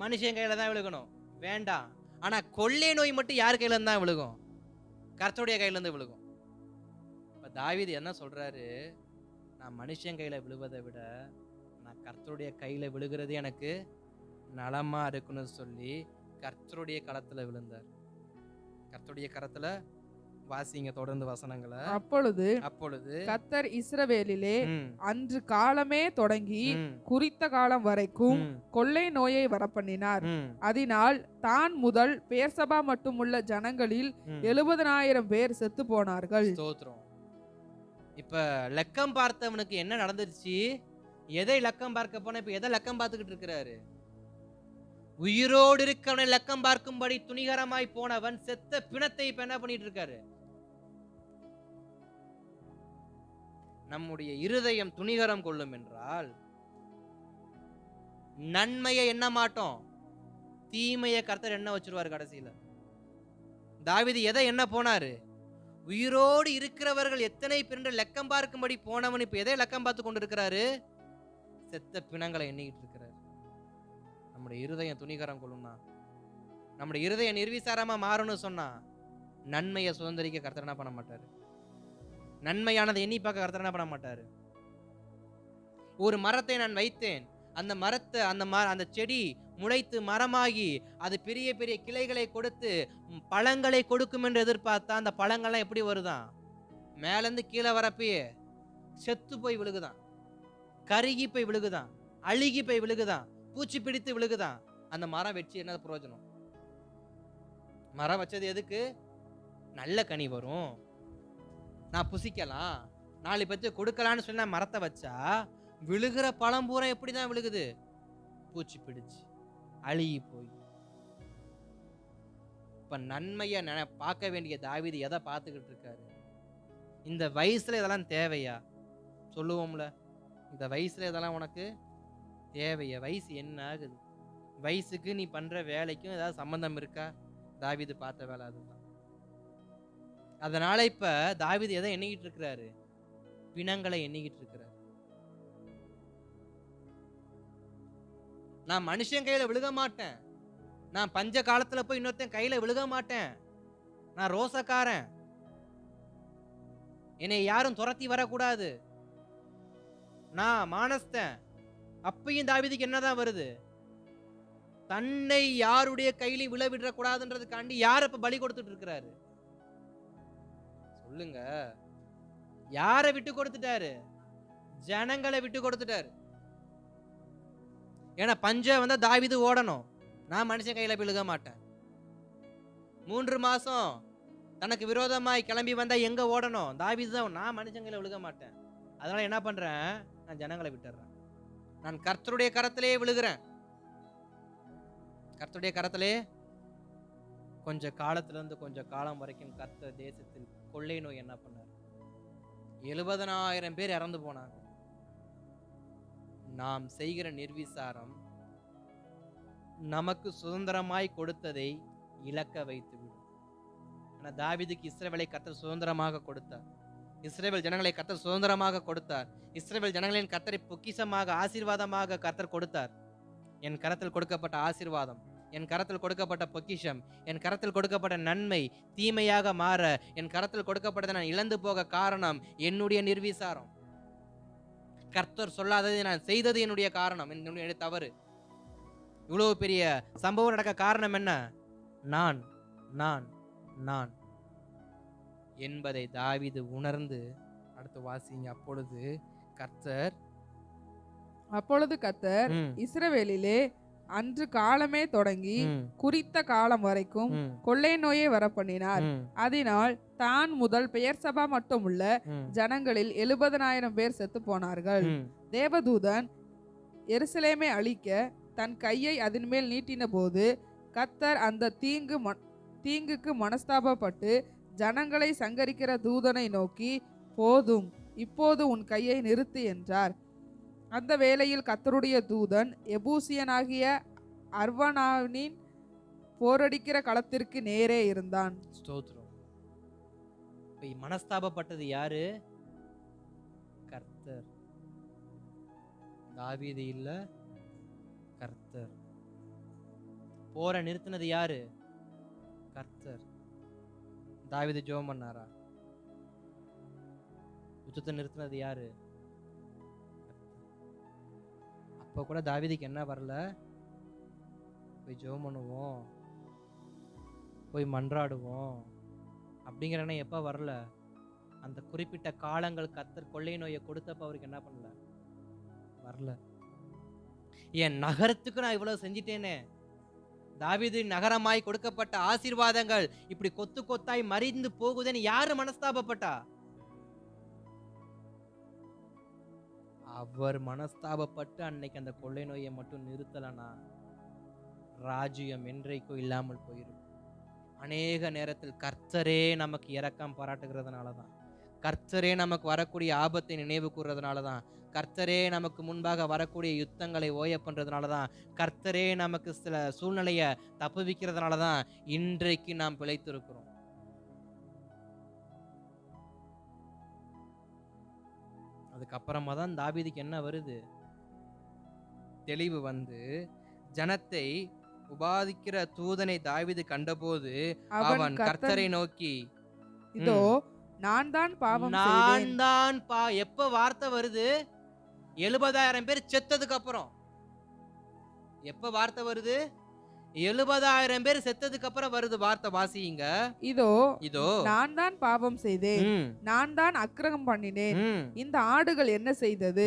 மனுஷன் கையில தான் விழுகணும், வேண்டாம். ஆனா கொள்ளை நோய் மட்டும் யார் கையில இருந்து தான் விழுகும், கர்த்தருடைய கையில இருந்து விழுகும். இப்ப தாவீது என்ன சொல்றாரு, நான் மனுஷன் கையில விழுவதை விட நான் கர்த்தருடைய கையில விழுகிறது எனக்கு நலமா இருக்குன்னு சொல்லி கர்த்தருடைய களத்துல விழுந்தார். கர்த்தருடைய கரத்துல. வாசிங்க தொடர்ந்து வசனங்களை. அப்பொழுது கர்த்தர் இஸ்ரவேலிலே அன்று காலமே தொடங்கி குறித்த காலம் வரைக்கும் கொள்ளை நோயை வரப்பண்ணினார். அதனால் தான் முதல் பேர்சபா மட்டுமுள்ள ஜனங்களில் 70,000 பேர் செத்து போனார்கள். இப்ப லக்கம் பார்த்தவனுக்கு என்ன நடந்துருச்சு, எதை லக்கம் பார்க்க போன, இப்ப எதை லக்கம் பார்த்துக்கிட்டு இருக்கிறாரு, உயிரோடு இருக்கவனை லக்கம் பார்க்கும்படி துணிகரமாய் போனவன் செத்த பிணத்தை இப்ப என்ன பண்ணிட்டு இருக்காரு. நம்முடைய இருதயம் துணிகரம் கொள்ளும் என்றால் நன்மையை எண்ண மாட்டோம், தீமையை கர்த்தர் என்ன வச்சிருவாரு கடைசியில. தாவீது எதை என்ன போனாரு, உயிரோடு இருக்கிறவர்கள் எத்தனை பேர் லக்கம் பார்க்கும்படி போனவன் இப்ப எதை லக்கம் பார்த்து கொண்டு இருக்கிறாரு, செத்த பிணங்களை எண்ணிக்கிட்டு இருக்கிறார். நம்முடைய இருதயம் துணிகரம் கொள்ளும்னா, நம்முடைய இருதயம் நிர்விசாரமா மாறணும்னு சொன்னா நன்மையை சுதந்திரிக்க கர்த்தர் என்ன பண்ண மாட்டாரு, நன்மையானதை எண்ணி பார்க்க கர்த்தர் என்ன பண்ண மாட்டாரு. ஒரு மரத்தை நான் வைத்தேன், அந்த மரத்தை அந்த செடி முளைத்து மரமாகி அது பெரிய பெரிய கிளைகளை கொடுத்து பழங்களை கொடுக்கும் என்று எதிர்பார்த்தா அந்த பழங்கள்லாம் எப்படி வருதான், மேலேருந்து கீழே வரப்பயே செத்து போய் விழுகுதான், கருகி போய் விழுகுதான், அழுகி போய் விழுகுதான், பூச்சி பிடித்து விழுகுதான். அந்த மரம் வச்சு என்ன பிரயோஜனம்? மரம் வச்சது எதுக்கு? நல்ல கனி வரும், நான் புசிக்கலாம், 4 பேருக்கு கொடுக்கலான்னு சொன்ன மரத்தை வச்சா விழுகிற பழம் பூரா எப்படிதான் விழுகுது, பூச்சி பிடிச்சு அழுகி போய். இப்ப நன்மைய பார்க்க வேண்டிய தாவீது எதை பார்த்துக்கிட்டு இருக்காரு, இந்த வயசுல இதெல்லாம் தேவையா? சொல்லுவோம்ல, இந்த வயசுல இதெல்லாம் உனக்கு தேவையா? வயசு என்ன ஆகுது, வயசுக்கு நீ பண்ற வேலைக்கும் ஏதாவது சம்பந்தம் இருக்கா? தாவீது பார்த்த வேலை அதுதான். அதனால இப்ப தாவீது எதை எண்ணிக்கிட்டு இருக்கிறாரு? பிணங்களை எண்ணிக்கிட்டு இருக்கிறார். நான் மனுஷன் கையில விழுக மாட்டேன். நான் பஞ்ச காலத்துல போய் இன்னொருத்தன் கையில விழுக மாட்டேன். நான் ரோசக்காரன். என்னை யாரும் துரத்தி வரக்கூடாது. நான் மானஸ்தன். அப்பயும் தாவீதுக்கு என்னதான் வருது? தன்னை யாருடைய கையிலையும் விழ விடற கூடாதுன்றதுக்காண்டி யார் இப்ப பலி கொடுத்துட்டு இருக்கிறாரு? சொல்லுங்க. யாரை விட்டு கொடுத்துட்டாரு? ஜனங்களை விட்டு கொடுத்துட்டாரு. ஏன்னா பஞ்சம் வந்தா தாவீது ஓடணும். நான் மனுஷன் கையில விழுக மாட்டேன். 3 மாசம் தனக்கு விரோதமாய் கிளம்பி வந்தா எங்க ஓடணும்? தாவீது தான். நான் மனுஷன் கையில விழுக மாட்டேன். அதனால என்ன பண்றேன்? நான் ஜனங்களை விட்டுறேன். நான் கர்த்தருடைய கரத்திலே விழுகிறேன். கர்த்தருடைய கரத்திலே கொஞ்ச காலத்துல இருந்து கொஞ்ச காலம் வரைக்கும் கர்த்தர் தேசத்தில் கொள்ளை நோய் என்ன பண்ணார்? 70,000 பேர் இறந்து போனாங்க. நாம் செய்கிற நிர்விசாரம் நமக்கு சுதந்திரமாய் கொடுத்ததை இழக்க வைத்து விடும். ஆனா தாவீதுக்கு இஸ்ரவேலை கர்த்தர் சுதந்திரமாக கொடுத்தார். இஸ்ரவேல் ஜனங்களை கர்த்தர் சுதந்திரமாக கொடுத்தார். இஸ்ரவேல் ஜனங்களின் கர்த்தரை பொக்கிஷமாக ஆசீர்வாதமாக கர்த்தர் கொடுத்தார். என் கரத்தில் கொடுக்கப்பட்ட ஆசீர்வாதம், என் கரத்தில் கொடுக்கப்பட்ட பொக்கிஷம், என் கரத்தில் கொடுக்கப்பட்ட நன்மை தீமையாக மாற என் கரத்தில் கொடுக்கப்பட்டதை நான் இழந்து போக காரணம் என்னுடைய நிர்விசாரம். கர்த்தர் சொல்லாததை நான் செய்தது என்னுடைய காரணம், என்னுடைய தவறு. இவ்வளவு பெரிய சம்பவம் நடக்க காரணம் என்ன? நான் நான் நான் என்பதை தாவீது உணர்ந்து, அடுத்து வாசிங்க. அப்பொழுது கர்த்தர் இஸ்ரவேலிலே அன்று காலமே தொடங்கி குறித்த காலம் வரைக்கும் கொள்ளை நோயை வரப்பண்ணினார். அதனால் தான் முதல் பெயர்சபா மட்டுமுள்ள ஜனங்களில் 70,000 பேர் செத்து போனார்கள். தேவதூதன் எருசலேமை அழிக்க தன் கையை அதன் மேல் நீட்டின போது கர்த்தர் அந்த தீங்குக்கு மனஸ்தாபப்பட்டு ஜனங்களை சங்கரிக்கிற தூதனை நோக்கி, போதும், இப்போது உன் கையை நிறுத்து என்றார். அந்த வேளையில் கர்த்தருடைய தூதன் எபூசியனாகிய அர்வனாவின் போரடிக்கிற களத்திற்கு நேரே இருந்தான். ஸ்தோத்திரம். மனஸ்தாபப்பட்டது யாரு? கர்த்தர். தாவீது இல்ல, கர்த்தர். போரை நிறுத்தினது யாரு? கர்த்தர். தாவீது ஜெபம் பண்ணாரா? யுத்தத்தை நிறுத்தினது யாரு? அப்ப கூட தாவீதுக்கு என்ன வரல? போய் ஜெபம் பண்ணுவோம், போய் மன்றாடுவோம் அப்படிங்கிற எண்ணம் எப்ப வரல? அந்த குறிப்பிட்ட காலங்கள் கர்த்தர் கொள்ளை நோயை கொடுத்தப்ப அவருக்கு என்ன பண்ணல? வரல. என் நகரத்துக்கு நான் இவ்வளவு செஞ்சிட்டேனே, தாவீது நகரமாய் கொடுக்கப்பட்ட ஆசீர்வாதங்கள் இப்படி கொத்து கொத்தாய் மறிந்து போகுதுன்னு யாரு மனஸ்தாபப்பட்டா? அவர் மனஸ்தாபப்பட்டு அன்னைக்கு அந்த கொள்ளை நோயை மட்டும் நிறுத்தலனா ராஜ்யம் என்றைக்கும் இல்லாமல் போயிடும். அநேக நேரத்தில் கர்த்தரே நமக்கு இரக்கம் பாராட்டுகிறதுனாலதான், கர்த்தரே நமக்கு வரக்கூடிய ஆபத்தை நினைவு கூறுறதுனாலதான், கர்த்தரே நமக்கு முன்பாக வரக்கூடிய யுத்தங்களை ஓய பண்றதுனாலதான், கர்த்தரே நமக்கு சில சூழ்நிலைய தப்புவிக்கிறதுனாலதான் இன்றைக்கு நாம் பிழைத்திருக்கிறோம். அதுக்கப்புறமா தான் தாவீதுக்கு என்ன வருது? தெளிவு வந்து, ஜனத்தை உபாதிக்கிற தூதனை தாவீது கண்டபோது அவன் கர்த்தரை நோக்கி, இதோ நான் தான் பாவம் எப்ப வார்த்தை வருது? 70,000 பேர் செத்ததுக்கு அப்புறம். எப்ப வார்த்தை வருது? 70,000 பேர் செத்ததுக்கு அப்புறம் வருது வார்த்தை. வாசிங்க. இதோ நான் தான் பாவம் செய்தேன், நான் தான் அக்கிரகம் பண்ணினேன். இந்த ஆடுகள் என்ன செய்தது?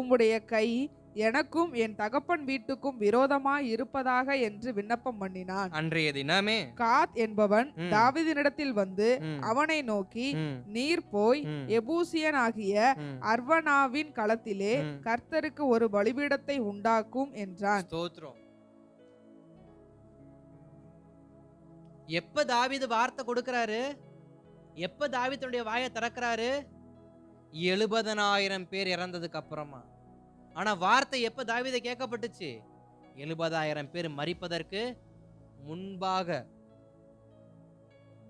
உம்முடைய கை எனக்கும் என் தகப்பன் வீட்டுக்கும் விரோதமாய் இருப்பதாக என்று விண்ணப்பம் பண்ணினான். அன்றைய தினமே காத் என்பவன் தாவீதினிடத்தில் வந்து அவனை நோக்கி, நீர் போய் எபூசியன் ஆகிய அர்வனாவின் களத்திலே கர்த்தருக்கு ஒரு பலிபீடத்தை உண்டாக்கும் என்றான். ஸ்தோத்திரம். எப்ப தாவீது வார்த்தை கொடுக்கிறாரு? எப்ப தாவீதுடைய வாயை திறக்கிறாரு? 70,000 பேர் இறந்ததுக்கு அப்புறமா. ஆனா வார்த்தை எப்ப தாவீதை கேட்கப்பட்டுச்சு? 70,000 பேர் மரிப்பதற்கு முன்பாக.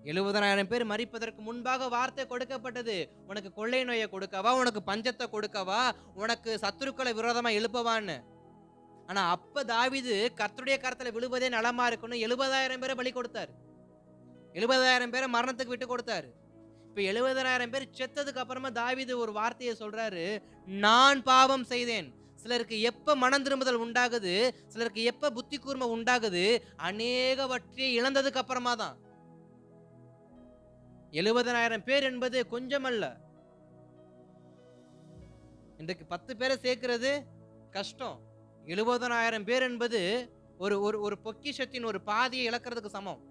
70,000 பேர் மரிப்பதற்கு முன்பாக வார்த்தை கொடுக்கப்பட்டது, உனக்கு கொள்ளை நோயை கொடுக்கவா, உனக்கு பஞ்சத்தை கொடுக்கவா, உனக்கு சத்துருக்களை விரோதமா எழுப்பவான்னு. ஆனா அப்ப தாவீது கர்த்தருடைய கரத்துல விழுவதே நலமா இருக்குன்னு 70,000 பேரை பலி கொடுத்தாரு. 70,000 பேரை மரணத்துக்கு விட்டு கொடுத்தாரு. இப்ப 70,000 பேர் செத்ததுக்கு அப்புறமா தாவீது ஒரு வார்த்தையை சொல்றாரு, நான் பாவம் செய்தேன். சிலருக்கு எப்ப மனம் திரும்புதல் உண்டாகுது, சிலருக்கு எப்ப புத்தி கூர்மை உண்டாகுது, அநேகவற்றை இழந்ததுக்கு அப்புறமா தான். 70,000 பேர் என்பது கொஞ்சமல்ல. இன்றைக்கு 10 பேரை சேர்க்கிறது கஷ்டம். 70,000 பேர் என்பது ஒரு ஒரு ஒரு பொக்கிஷத்தின் ஒரு பாதியை இழக்கிறதுக்கு சமம்.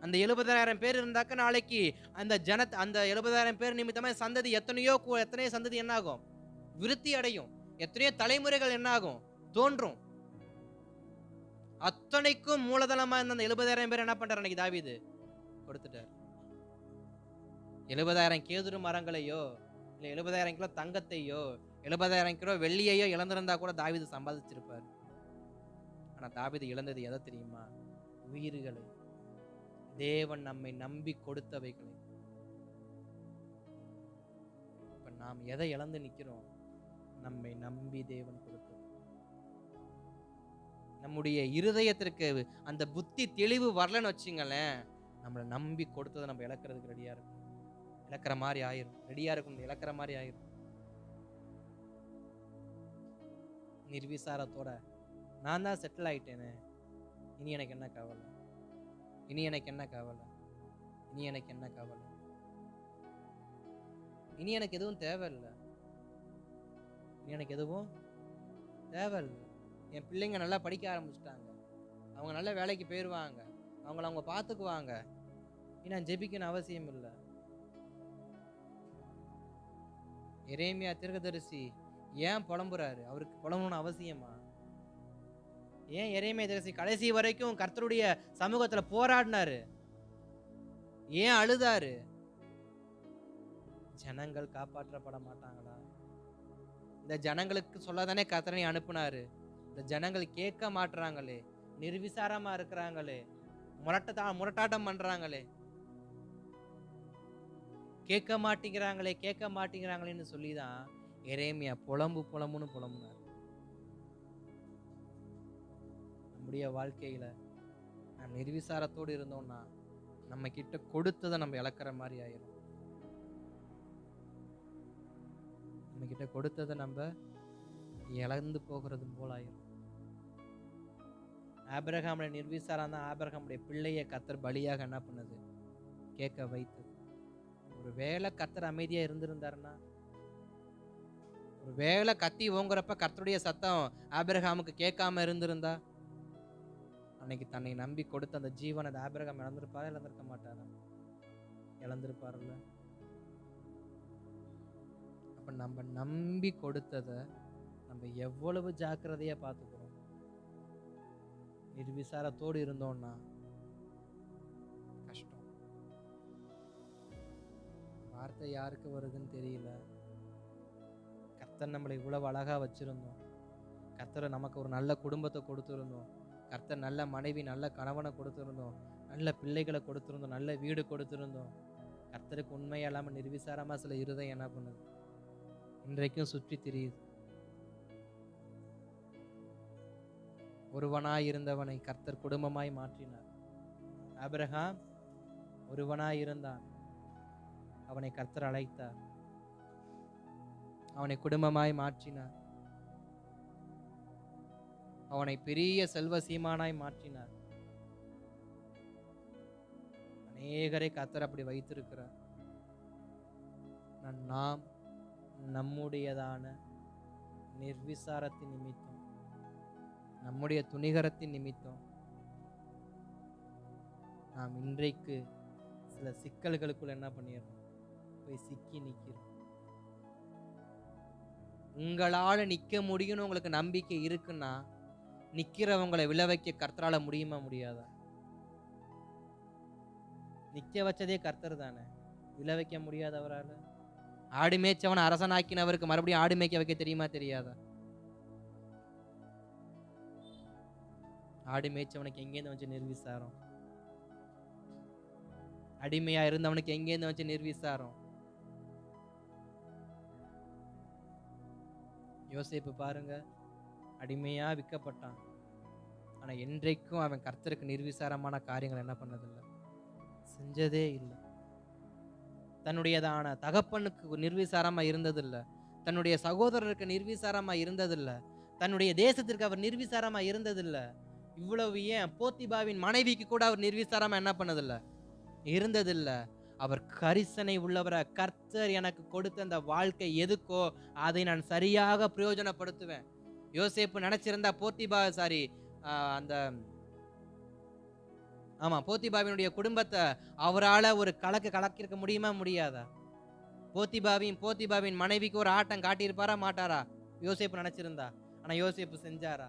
அந்த 70,000 பேர் இருந்தாக்க நாளைக்கு அந்த 70,000 பேர் நிமித்தமா சந்ததி எத்தனையோ சந்ததி என்ன ஆகும்? விருத்தி அடையும். எத்தனையோ தலைமுறைகள் என்ன ஆகும்? தோன்றும். அத்தனைக்கும் மூலதனமா இருந்த அந்த 70,000 பேர் என்ன பண்றாரு அன்னைக்கு தாவீது? கொடுத்துட்டார். 70,000 கேதுரு மரங்களையோ, இல்ல 70,000 கிலோ தங்கத்தையோ, 70,000 கிலோ வெள்ளியையோ இழந்திருந்தா கூட தாவீது சம்பாதிச்சிருப்பார். ஆனா தாவீது இழந்தது எதை தெரியுமா? உயிர்களை. தேவன் நம்மை நம்பி கொடுத்தவைகளை. இப்ப நாம் எதை இழந்து நிக்கிறோம்? நம்மை நம்பி தேவன் கொடுத்தது. நம்முடைய இருதயத்திற்கு அந்த புத்தி தெளிவு வரலன்னு வச்சுங்களேன், நம்மளை நம்பி கொடுத்ததை நம்ம இழக்கிறதுக்கு ரெடியா இருக்கும். இழக்கிற மாதிரி ஆயிரும். ரெடியா இருக்கும், இழக்கிற மாதிரி ஆயிரும். நிர்விசாரத்தோட நான் தான் செட்டில் ஆயிட்டேனே, இனி எனக்கு என்ன கவலை, இனி எனக்கு என்ன கவலை, இனி எனக்கு என்ன கவலை, இனி எனக்கு எதுவும் தேவையில்லை, இனி எனக்கு எதுவும் தேவையில்லை. என் பிள்ளைங்க நல்லா படிக்க ஆரம்பிச்சிட்டாங்க, அவங்க நல்ல வேலைக்கு போயிடுவாங்க, அவங்க பார்த்துக்குவாங்க, இனி நான் ஜெபிக்கணும் அவசியம் இல்லை. எரேமியா தீர்க்கதரிசி ஏன் புலம்புறாரு? அவருக்கு புலம்பணும்னு அவசியமா? ஏன் எரேமியா தீர்க்கதரிசி கடைசி வரைக்கும் கர்த்தருடைய சமூகத்துல போராடினாரு? ஏன் அழுதாரு? ஜனங்கள் காப்பாற்றப்பட மாட்டாங்களா? இந்த ஜனங்களுக்கு சொல்லதானே கர்த்தரை அனுப்புனாரு. இந்த ஜனங்கள் கேட்க மாட்டுறாங்களே, நிர்விசாரமா இருக்கிறாங்களே, முரட்டாட்டம் பண்றாங்களே, கேட்க மாட்டேங்கிறாங்களேன்னு சொல்லிதான் எரேமியா புலம்புன்னு புலம்புனார். நம்முடைய வாழ்க்கையில நம்ம நிர்விசாரத்தோடு இருந்தோம்னா நம்ம கிட்ட கொடுத்ததை நம்ம இழக்கிற மாதிரி ஆயிரும். நம்ம கிட்ட கொடுத்ததை நம்ம இழந்து போகிறது போல ஆயிரும். ஆபிரகாமுடைய நிர்விசாரம் தான் ஆபிரகாமுடைய பிள்ளையை கர்த்தர் பலியாக என்ன பண்ணுது? கேட்க வைத்து. ஒரு வேளை கர்த்தர் அமைதியா இருந்திருந்தாருன்னா, ஒரு வேளை கத்தி ஓங்குறப்ப கர்த்தருடைய சத்தம் ஆபிரகாமுக்கு கேட்காம இருந்திருந்தா, அன்னைக்கு தன்னை நம்பி கொடுத்த அந்த ஜீவன் அது ஆபிரகாம் இழந்திருப்பாரா? இழந்திருக்க மாட்டாரா? இழந்திருப்பாருல்ல. அப்ப நம்ம நம்பி கொடுத்ததை நம்ம எவ்வளவு ஜாக்கிரதையா பார்த்துக்கிறோம். நிர்விசாரத்தோடு இருந்தோம்னா கஷ்டம். வார்த்தை யாருக்கு வருதுன்னு தெரியல. கர்த்தர் நம்மளை இவ்வளவு அழகா வச்சிருந்தோம். கர்த்தர் நமக்கு ஒரு நல்ல குடும்பத்தை கொடுத்திருந்தோம். கர்த்தர் நல்ல மனைவி, நல்ல கணவனை கொடுத்திருந்தோம். நல்ல பிள்ளைகளை கொடுத்திருந்தோம். நல்ல வீடு கொடுத்திருந்தோம். கர்த்தருக்கு உண்மையா இல்லாம நிர்விசாரமா சில இருதயம் என்ன பண்ணுது? இன்றைக்கும் சுற்றி திரியுது. ஒருவனாய் இருந்தவனை கர்த்தர் குடும்பமாய் மாற்றினார். ஆபிரகாம் ஒருவனாய் இருந்தான், அவனை கர்த்தர் அழைத்தார், அவனை குடும்பமாய் மாற்றினார், அவனை பெரிய செல்வ சீமானாய் மாற்றினார். அநேகரை கர்த்தர் அப்படி வைத்திருக்கிறார். நாம் நம்முடையதான நிர்விசாரத்தின் நிமித்தம், நம்முடைய துணிகரத்தின் நிமித்தம் நாம் இன்றைக்கு சில சிக்கல்களுக்குள்ள என்ன பண்ணிடுறோம்? போய் சிக்கி நிற்கிறோம். உங்களால நிக்க முடியும்னு உங்களுக்கு நம்பிக்கை இருக்குன்னா, நிக்கிறவங்களை விழ வைக்க கர்த்தரால முடியுமா? முடியாதா? நிக்க வச்சதே கர்த்தர் தானே, விழ வைக்க முடியாதவரால? ஆடு மேய்ச்சவன் அரசனாக்கினவருக்கு மறுபடியும் ஆடு மேய்க்க வைக்க தெரியுமா? தெரியாதா? ஆடு மேய்ச்சவனுக்கு எங்கேருந்து வந்து நிர்விசாரம்? அடிமையா இருந்தவனுக்கு எங்கேருந்து வச்சு நிர்விசாரம்? யோசேப்பு பாருங்க, அடிமையா விற்கப்பட்டான். ஆனா என்றைக்கும் அவன் கர்த்தருக்கு நிர்விசாரமான காரியங்கள் என்ன பண்ணதில்லை, செஞ்சதே இல்லை. தன்னுடையதான தகப்பனுக்கு நிர்விசாரமா இருந்ததில்லை, தன்னுடைய சகோதரருக்கு நிர்விசாரமா இருந்ததில்லை, தன்னுடைய தேசத்திற்கு அவர் நிர்விசாரமா இருந்ததில்லை. இவ்வளவு ஏன் போத்திபாவின் மனைவிக்கு கூட அவர் நிர்விசாரமா என்ன பண்ணதில்லை, இருந்ததில்லை. அவர் கரிசனை உள்ளவரை, கர்த்தர் எனக்கு கொடுத்த அந்த வாழ்க்கை எதுக்கோ அதை நான் சரியாக பிரயோஜனப்படுத்துவேன். யோசேப்பு நினைச்சிருந்தா அந்த போத்திபாவினுடைய குடும்பத்தை அவரால் ஒரு கலக்கிருக்க முடியுமா, முடியாதா? போத்திபாவின் மனைவிக்கு ஒரு ஆட்டம் காட்டியிருப்பாரா மாட்டாரா யோசேப்பு நினைச்சிருந்தா? ஆனா யோசேப்பு செஞ்சாரா?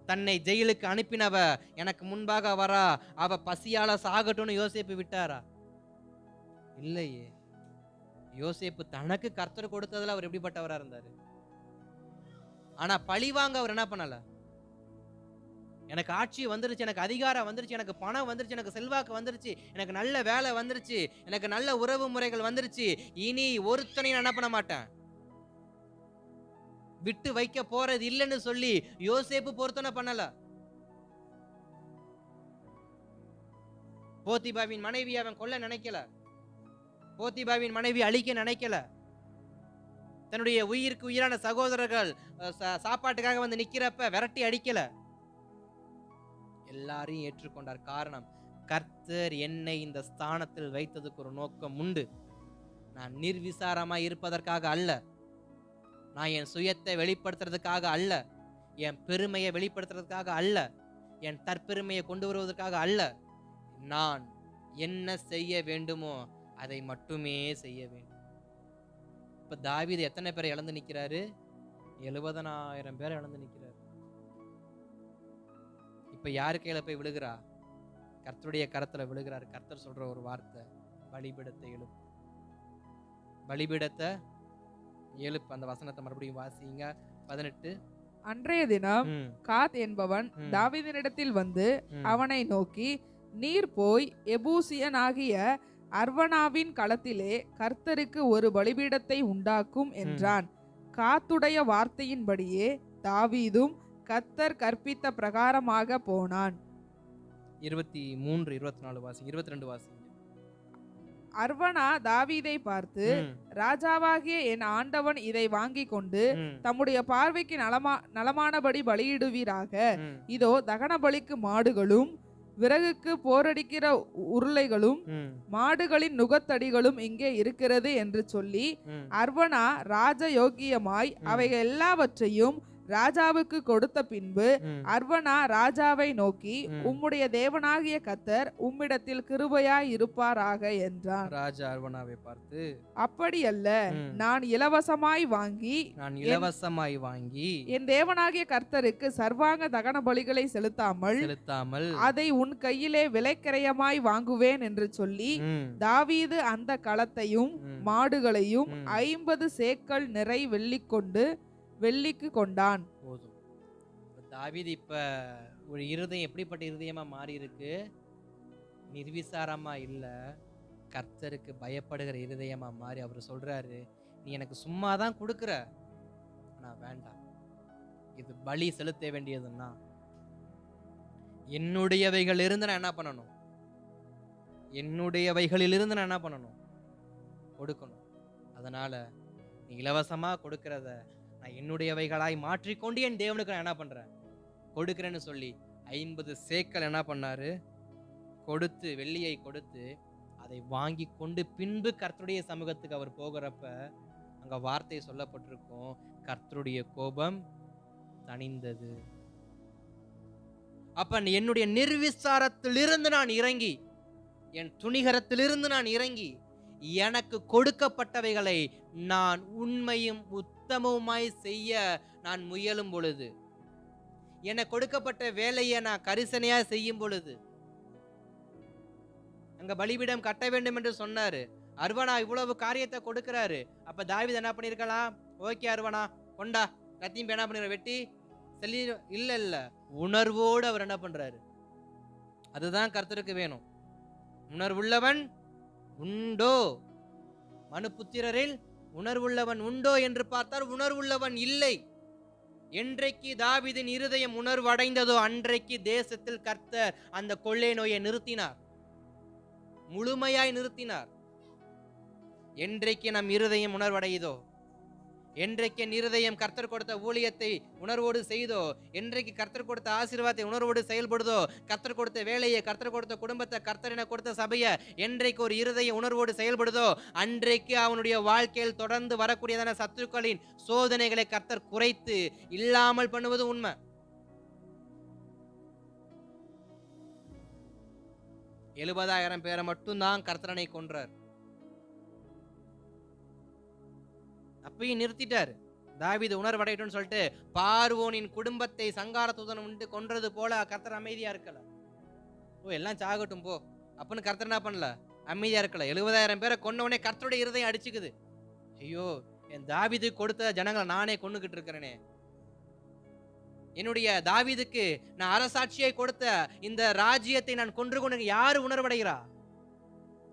தன்னை ஜெயிலுக்கு அனுப்பினவ எனக்கு முன்பாக வரா, அவ பசியால சாகட்டும்னு யோசேப்பு விட்டாரா? இல்லையே. யோசேப்பு தனக்கு கர்த்தர் கொடுத்ததுல அவர் எப்படிப்பட்டவரா இருந்தாரு? ஆனா பழிவாங்க அவர் என்ன பண்ணல? எனக்கு ஆட்சி வந்துருச்சு, எனக்கு அதிகாரம் வந்துருச்சு, எனக்கு பணம் வந்துருச்சு, எனக்கு செல்வாக்கு வந்துருச்சு, எனக்கு நல்ல வேலை வந்துருச்சு, எனக்கு நல்ல உறவு முறைகள் வந்துருச்சு, இனி ஒருத்தனையும் என்ன பண்ண மாட்டேன், விட்டு வைக்க போறது இல்லைன்னு சொல்லி யோசேப்பு பொருத்தனை பண்ணல. போத்திபாவின் மனைவி அவன் கொல்ல நினைக்கல, போத்திபாவின் மனைவி அழிக்க நினைக்கல, தன்னுடைய உயிருக்கு உயிரான சகோதரர்கள் சாப்பாட்டுக்காக வந்து நிக்கிறப்ப விரட்டி அடிக்கல, எல்லாரையும் ஏற்றுக்கொண்டார். காரணம், கர்த்தர் என்னை இந்த ஸ்தானத்தில் வைத்ததுக்கு ஒரு நோக்கம் உண்டு. நான் நிர்விசாரமா இருப்பதற்காக அல்ல, நான் என் சுயத்தை வெளிப்படுத்துறதுக்காக அல்ல, என் பெருமையை வெளிப்படுத்துறதுக்காக அல்ல, என் தற்பெருமையை கொண்டு வருவதற்காக அல்ல. நான் என்ன செய்ய வேண்டுமோ அதை மட்டுமே செய்ய வேண்டும். இப்ப தாவீது எத்தனை பேரை இழந்து நிக்கிறாரு? 70,000 பேரை இழந்து நிக்கிறாரு. இப்ப யாரு கையில போய் விழுகிறா? கர்த்தருடைய கரத்துல விழுகிறாரு. கர்த்தர் சொல்ற ஒரு வார்த்தை, பலிபீடத்தை எழுப்பு, பலிபீடத்தை எழுப்பு. அந்த வசனத்தை மறுபடியும் வாசிங்க. 18. அன்றைய தினம் காத் என்பவன் தாவீதினிடத்தில் வந்து அவனை நோக்கி, நீர் போய் எபூசியனாகிய அர்வனாவின் களத்திலே கர்த்தருக்கு ஒரு பலிபீடத்தை உண்டாக்கும் என்றான். காத்துடைய வார்த்தையின்படியே தாவீதும் கர்த்தர் கற்பித்த பிரகாரமாக போனான். 23, 24 வாசி, 22 வாசி. அர்வனா தாவீதை பார்த்து, ராஜாவாகிய என் ஆண்டவன் இதை வாங்கி கொண்டு தம்முடைய பார்வைக்கு நலமானபடி பலியிடுவீராக. இதோ தகன பலிக்கு மாடுகளும் விறகுக்கு போரடிக்கிற உருளைகளும் மாடுகளின் நுகத்தடிகளும் இங்கே இருக்கிறது என்று சொல்லி அர்வனா ராஜயோக்கியமாய் அவைகள் எல்லாவற்றையும் ராஜாவுக்கு கொடுத்த பின்பு அர்வனா ராஜாவை நோக்கி, உம்முடைய தேவனாகிய கர்த்தர் உம்மிடத்தில் கிருபையாய் இருப்பாராக என்றான். ராஜா அர்வனாவை பார்த்து, அப்படியல்ல, நான் இலவசமாய் வாங்கி என் தேவனாகிய கர்த்தருக்கு சர்வாங்க தகன பலிகளை செலுத்தாமல் அதை உன் கையிலே விலைக்கிரயமாய் வாங்குவேன் என்று சொல்லி தாவீது அந்த களத்தையும் மாடுகளையும் 50 சேக்கல் நிறை வெள்ளிக்கு கொண்டான். போதும். தாவீது இப்ப ஒரு இருதயம் எப்படிப்பட்ட இருதயமா மாறி இருக்கு? நிர்விசாரமா இல்ல, கர்த்தருக்கு பயப்படுகிற இருதயமா மாறி அவர் சொல்றாரு, நீ எனக்கு சும்மாதான் கொடுக்கிற, ஆனா வேண்டாம், இது பலி செலுத்த வேண்டியதுன்னா என்னுடையவைகளிலிருந்து நான் என்ன பண்ணணும்? என்னுடையவைகளிலிருந்து நான் என்ன பண்ணணும்? கொடுக்கணும். அதனால நீ இலவசமா கொடுக்கிறத நான் என்னுடையவைகளாய் மாற்றிக்கொண்டு என் தேவனுக்கு நான் என்ன பண்றேன்? கொடுக்கிறேன்னு சொல்லி 50 சேக்கல் என்ன பண்ணாரு? கொடுத்து, வெள்ளியை கொடுத்து அதை வாங்கி கொண்டு பின்பு கர்த்தருடைய சமூகத்துக்கு அவர் போகிறப்ப அங்க வார்த்தை சொல்லப்பட்டிருக்கும், கர்த்தருடைய கோபம் தணிந்தது. அப்ப என்னுடைய நிர்விசாரத்திலிருந்து நான் இறங்கி, என் துணிகரத்திலிருந்து நான் இறங்கி, எனக்கு கொடுக்கப்பட்டவைகளை நான் உண்மையும் உத்தமமாய் செய்ய நான் முயலும் பொழுது, எனக்கு கொடுக்கப்பட்ட வேலையை நான் கரிசனையா செய்யும் பொழுது, அங்க பலிபீடம் கட்ட வேண்டும் என்று சொன்னாரு. அர்வனா இவ்வளவு காரியத்தை கொடுக்கிறாரு. அப்ப தாவீது என்ன பண்ணிருக்கலாம்? ஓகே அர்வனா, கொண்டா கத்தியும் என்ன பண்ணிடுற, வெட்டி சொல்லி இல்ல, உணர்வோடு அவர் என்ன பண்றாரு? அதுதான் கர்த்தருக்கு வேணும். உணர்வுள்ளவன் உண்டோ? மனுபுத்திரரில் உணர்வுள்ளவன் உண்டோ என்று பார்த்தால் உணர்வுள்ளவன் இல்லை. என்றைக்கு தாவீதின் இருதயம் உணர்வடைந்ததோ அன்றைக்கு தேசத்தில் கர்த்தர் அந்த கொள்ளை நோயை நிறுத்தினார், முழுமையாய் நிறுத்தினார். என்றைக்கு நம் இருதயம் உணர்வடையுதோ, என்றைக்கு என் இருதயம் கர்த்தர் கொடுத்த ஊழியத்தை உணர்வோடு செய்தோ, என்றைக்கு கர்த்தர் கொடுத்த ஆசீர்வாதத்தை உணர்வோடு செயல்படுதோ, கர்த்தர் கொடுத்த வேலையை, கர்த்தர் கொடுத்த குடும்பத்தை, கர்த்தர் என கொடுத்த சபையை என்றைக்கு ஒரு இருதய உணர்வோடு செயல்படுதோ அன்றைக்கு அவனுடைய வாழ்க்கையில் தொடர்ந்து வரக்கூடியதான சத்துருக்களின் சோதனைகளை கர்த்தர் குறைத்து இல்லாமல் பண்ணுவது உண்மை. 70,000 பேரை மட்டும்தான் கர்த்தரனை கொன்றார். அப்பயும் நிறுத்திட்டாரு. தாவீது உணர்வடையட்டும்னு சொல்லிட்டு பார்வோனின் குடும்பத்தை சங்கார தூதன் உண்டு கொன்றது போல கர்த்தர் அமைதியா இருக்கல. எல்லாம் சாகட்டும் போ அப்படின்னு கர்த்தர் என்ன பண்ணல, அமைதியா இருக்கல. 70,000 பேரை கொன்னவனே கர்த்தருடைய இருதயம் அடிச்சுக்குது. ஐயோ, என் தாவீது கொடுத்த ஜனங்களை நானே கொன்னுகிட்டு இருக்கிறேனே, என்னுடைய தாவீதுக்கு நான் அரசாட்சியை கொடுத்த இந்த ராஜ்யத்தை நான் கொன்று யாரு உணர்வடைகிறா?